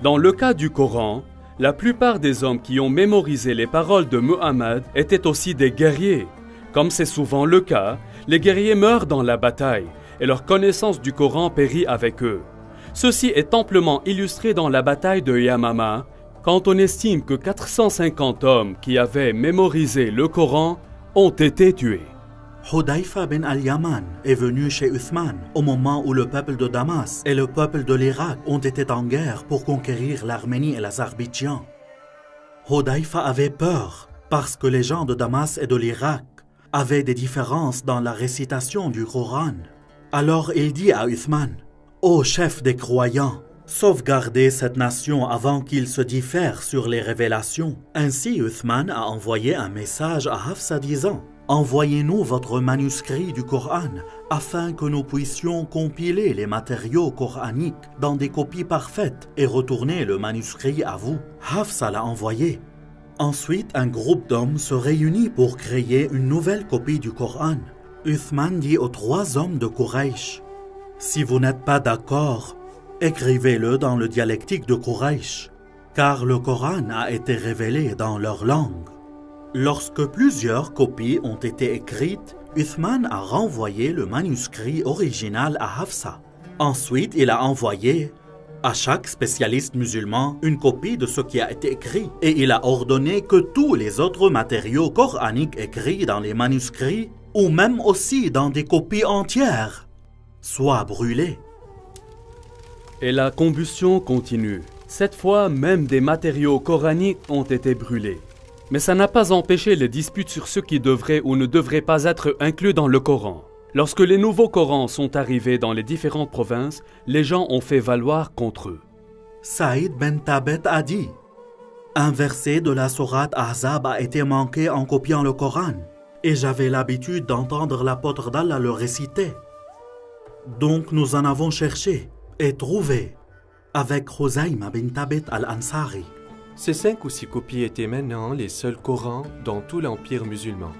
Speaker 2: Dans le cas du Coran, la plupart des hommes qui ont mémorisé les paroles de Muhammad étaient aussi des guerriers. Comme c'est souvent le cas, les guerriers meurent dans la bataille et leur connaissance du Coran périt avec eux. Ceci est amplement illustré dans la bataille de Yamama, quand on estime que 450 hommes qui avaient mémorisé le Coran ont été tués.
Speaker 3: Hudayfa bin al-Yaman est venu chez Uthman au moment où le peuple de Damas et le peuple de l'Irak ont été en guerre pour conquérir l'Arménie et l'Azerbaïdjan. Hudayfa avait peur parce que les gens de Damas et de l'Irak avaient des différences dans la récitation du Coran. Alors il dit à Uthman, « Ô chef des croyants, sauvegardez cette nation avant qu'ils se diffèrent sur les révélations. » Ainsi Uthman a envoyé un message à Hafsa disant, « Envoyez-nous votre manuscrit du Coran afin que nous puissions compiler les matériaux coraniques dans des copies parfaites et retourner le manuscrit à vous. » Hafsa l'a envoyé. Ensuite, un groupe d'hommes se réunit pour créer une nouvelle copie du Coran. Uthman dit aux 3 hommes de Quraysh, « Si vous n'êtes pas d'accord, écrivez-le dans le dialectique de Quraysh, car le Coran a été révélé dans leur langue. » Lorsque plusieurs copies ont été écrites, Uthman a renvoyé le manuscrit original à Hafsa. Ensuite, il a envoyé à chaque spécialiste musulman une copie de ce qui a été écrit et il a ordonné que tous les autres matériaux coraniques écrits dans les manuscrits ou même aussi dans des copies entières soient brûlés.
Speaker 2: Et la combustion continue. Cette fois, même des matériaux coraniques ont été brûlés. Mais ça n'a pas empêché les disputes sur ce qui devrait ou ne devrait pas être inclus dans le Coran. Lorsque les nouveaux Corans sont arrivés dans les différentes provinces, les gens ont fait valoir contre eux.
Speaker 3: Saïd ben Tabet a dit, « Un verset de la sourate Ahzab a été manqué en copiant le Coran, et j'avais l'habitude d'entendre l'apôtre d'Allah le réciter. Donc nous en avons cherché et trouvé avec Khuzayma bin Tabet al-Ansari. »
Speaker 1: Ces 5 ou 6 copies étaient maintenant les seuls Corans dans tout l'Empire musulman.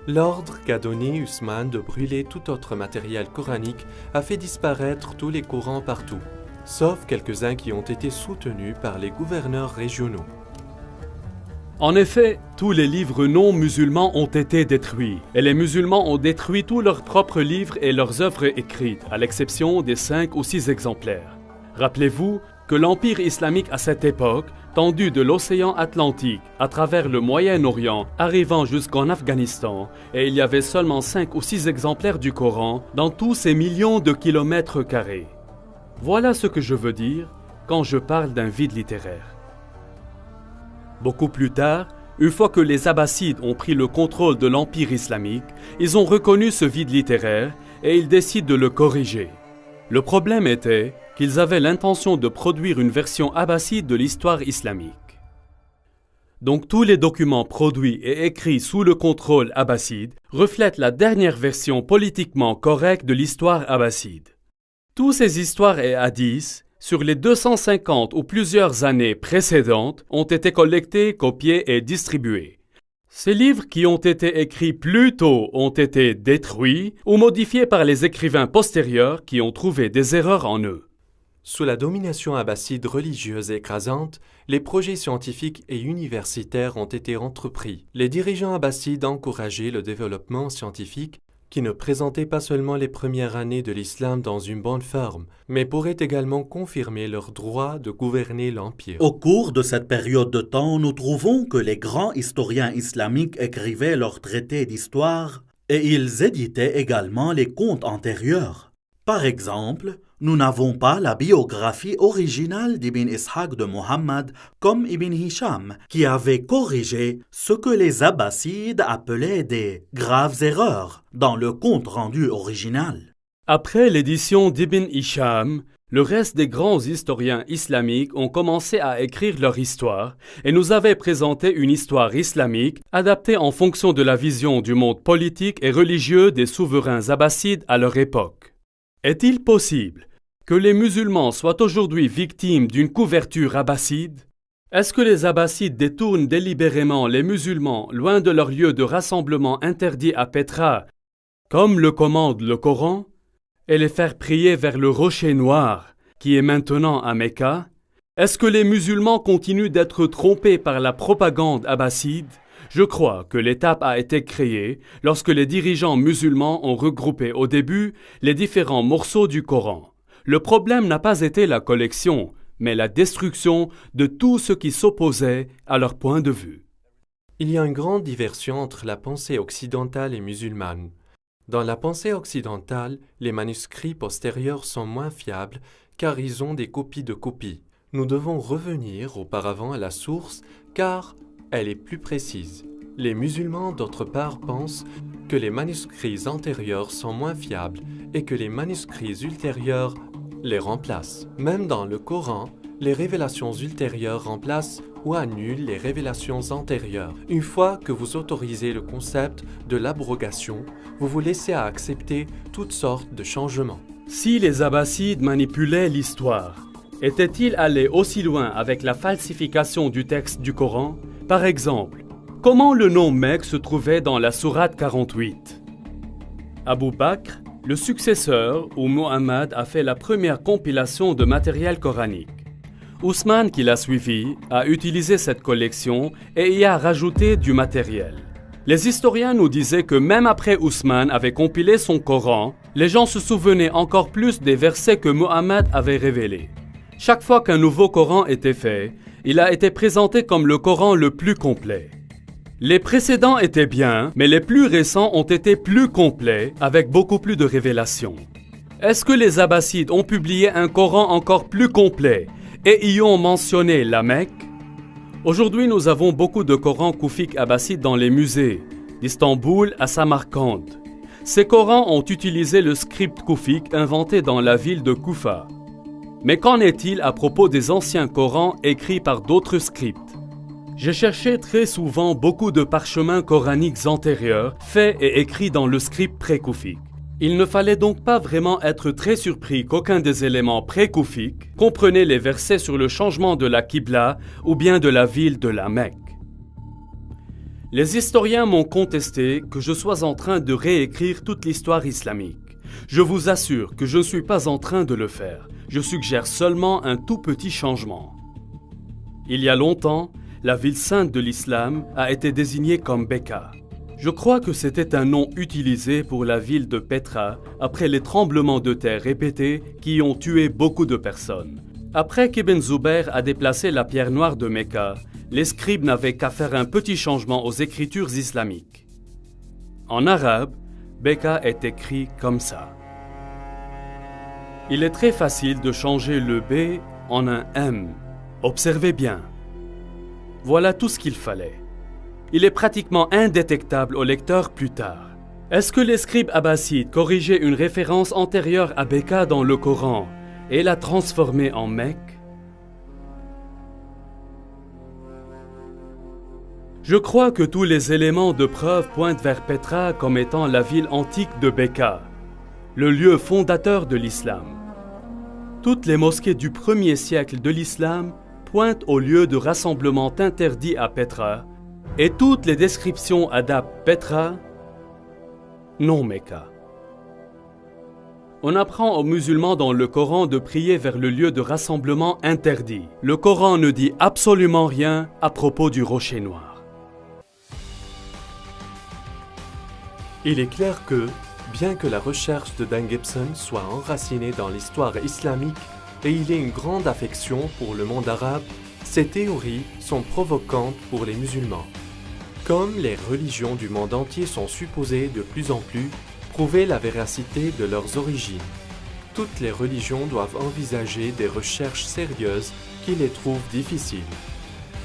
Speaker 1: L'ordre qu'a donné Uthman de brûler tout autre matériel coranique a fait disparaître tous les Corans partout, sauf quelques-uns qui ont été soutenus par les gouverneurs régionaux.
Speaker 2: En effet, tous les livres non musulmans ont été détruits, et les musulmans ont détruit tous leurs propres livres et leurs œuvres écrites, à l'exception des 5 ou 6 exemplaires. Rappelez-vous que l'Empire islamique à cette époque, tendu de l'océan Atlantique à travers le Moyen-Orient, arrivant jusqu'en Afghanistan, et il y avait seulement 5 ou 6 exemplaires du Coran dans tous ces millions de kilomètres carrés. Voilà ce que je veux dire quand je parle d'un vide littéraire. Beaucoup plus tard, une fois que les Abbassides ont pris le contrôle de l'Empire islamique, ils ont reconnu ce vide littéraire et ils décident de le corriger. Le problème était qu'ils avaient l'intention de produire une version abbasside de l'histoire islamique. Donc tous les documents produits et écrits sous le contrôle abbasside reflètent la dernière version politiquement correcte de l'histoire abbasside. Tous ces histoires et hadiths, sur les 250 ou plusieurs années précédentes, ont été collectés, copiés et distribués. Ces livres qui ont été écrits plus tôt ont été détruits ou modifiés par les écrivains postérieurs qui ont trouvé des erreurs en eux.
Speaker 1: Sous la domination abbasside religieuse écrasante, les projets scientifiques et universitaires ont été entrepris. Les dirigeants abbassides encourageaient le développement scientifique qui ne présentait pas seulement les premières années de l'islam dans une bonne forme, mais pourrait également confirmer leur droit de gouverner l'Empire.
Speaker 3: Au cours de cette période de temps, nous trouvons que les grands historiens islamiques écrivaient leurs traités d'histoire et ils éditaient également les contes antérieurs. Par exemple, nous n'avons pas la biographie originale d'Ibn Ishaq de Muhammad comme Ibn Hisham, qui avait corrigé ce que les Abbassides appelaient des graves erreurs dans le compte rendu original.
Speaker 2: Après l'édition d'Ibn Hisham, le reste des grands historiens islamiques ont commencé à écrire leur histoire et nous avaient présenté une histoire islamique adaptée en fonction de la vision du monde politique et religieux des souverains abbassides à leur époque. Est-il possible que les musulmans soient aujourd'hui victimes d'une couverture abbasside? Est-ce que les abbassides détournent délibérément les musulmans loin de leur lieu de rassemblement interdit à Petra, comme le commande le Coran, et les faire prier vers le rocher noir, qui est maintenant à Mecca? Est-ce que les musulmans continuent d'être trompés par la propagande abbasside? Je crois que l'étape a été créée lorsque les dirigeants musulmans ont regroupé au début les différents morceaux du Coran. Le problème n'a pas été la collection, mais la destruction de tout ce qui s'opposait à leur point de vue.
Speaker 1: Il y a une grande diversion entre la pensée occidentale et musulmane. Dans la pensée occidentale, les manuscrits postérieurs sont moins fiables car ils ont des copies de copies. Nous devons revenir auparavant à la source car elle est plus précise. Les musulmans, d'autre part, pensent que les manuscrits antérieurs sont moins fiables et que les manuscrits ultérieurs les remplacent. Même dans le Coran, les révélations ultérieures remplacent ou annulent les révélations antérieures. Une fois que vous autorisez le concept de l'abrogation, vous vous laissez à accepter toutes sortes de changements.
Speaker 2: Si les Abbassides manipulaient l'histoire, étaient-ils allés aussi loin avec la falsification du texte du Coran? Par exemple, comment le nom Mecque se trouvait dans la sourate 48? Abu Bakr, le successeur où Mohammed a fait la première compilation de matériel coranique. Ousmane, qui l'a suivi, a utilisé cette collection et y a rajouté du matériel. Les historiens nous disaient que même après Ousmane avait compilé son Coran, les gens se souvenaient encore plus des versets que Mohammed avait révélés. Chaque fois qu'un nouveau Coran était fait, il a été présenté comme le Coran le plus complet. Les précédents étaient bien, mais les plus récents ont été plus complets, avec beaucoup plus de révélations. Est-ce que les Abbassides ont publié un Coran encore plus complet et y ont mentionné la Mecque? Aujourd'hui, nous avons beaucoup de Corans koufiques abbassides dans les musées, d'Istanbul à Samarcande. Ces Corans ont utilisé le script koufique inventé dans la ville de Koufa. Mais qu'en est-il à propos des anciens Corans écrits par d'autres scripts? J'ai cherché très souvent beaucoup de parchemins coraniques antérieurs, faits et écrits dans le script pré-koufique. Il ne fallait donc pas vraiment être très surpris qu'aucun des éléments pré-koufiques comprenait les versets sur le changement de la Qibla ou bien de la ville de la Mecque. Les historiens m'ont contesté que je sois en train de réécrire toute l'histoire islamique. Je vous assure que je ne suis pas en train de le faire. Je suggère seulement un tout petit changement. Il y a longtemps, la ville sainte de l'islam a été désignée comme Becca. Je crois que c'était un nom utilisé pour la ville de Petra après les tremblements de terre répétés qui ont tué beaucoup de personnes. Après qu'Ibn Zubayr a déplacé la pierre noire de Mecca, les scribes n'avaient qu'à faire un petit changement aux écritures islamiques. En arabe, Becca est écrit comme ça. Il est très facile de changer le B en un M. Observez bien. Voilà tout ce qu'il fallait. Il est pratiquement indétectable au lecteur plus tard. Est-ce que les scribes abbassides corrigeaient une référence antérieure à Becca dans le Coran et la transformaient en Mecque? Je crois que tous les éléments de preuve pointent vers Petra comme étant la ville antique de Becca, le lieu fondateur de l'islam. Toutes les mosquées du 1er siècle de l'islam pointent au lieu de rassemblement interdit à Petra, et toutes les descriptions adaptent Petra, non Mecca. On apprend aux musulmans dans le Coran de prier vers le lieu de rassemblement interdit. Le Coran ne dit absolument rien à propos du rocher noir.
Speaker 1: Il est clair que, bien que la recherche de Dan Gibson soit enracinée dans l'histoire islamique et il ait une grande affection pour le monde arabe, ces théories sont provocantes pour les musulmans. Comme les religions du monde entier sont supposées de plus en plus prouver la véracité de leurs origines, toutes les religions doivent envisager des recherches sérieuses qui les trouvent difficiles.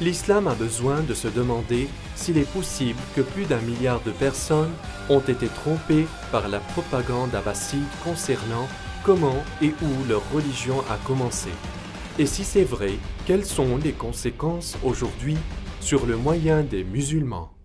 Speaker 1: L'islam a besoin de se demander s'il est possible que plus d'1 milliard de personnes ont été trompées par la propagande abbasside concernant comment et où leur religion a commencé. Et si c'est vrai, quelles sont les conséquences aujourd'hui sur le moyen des musulmans?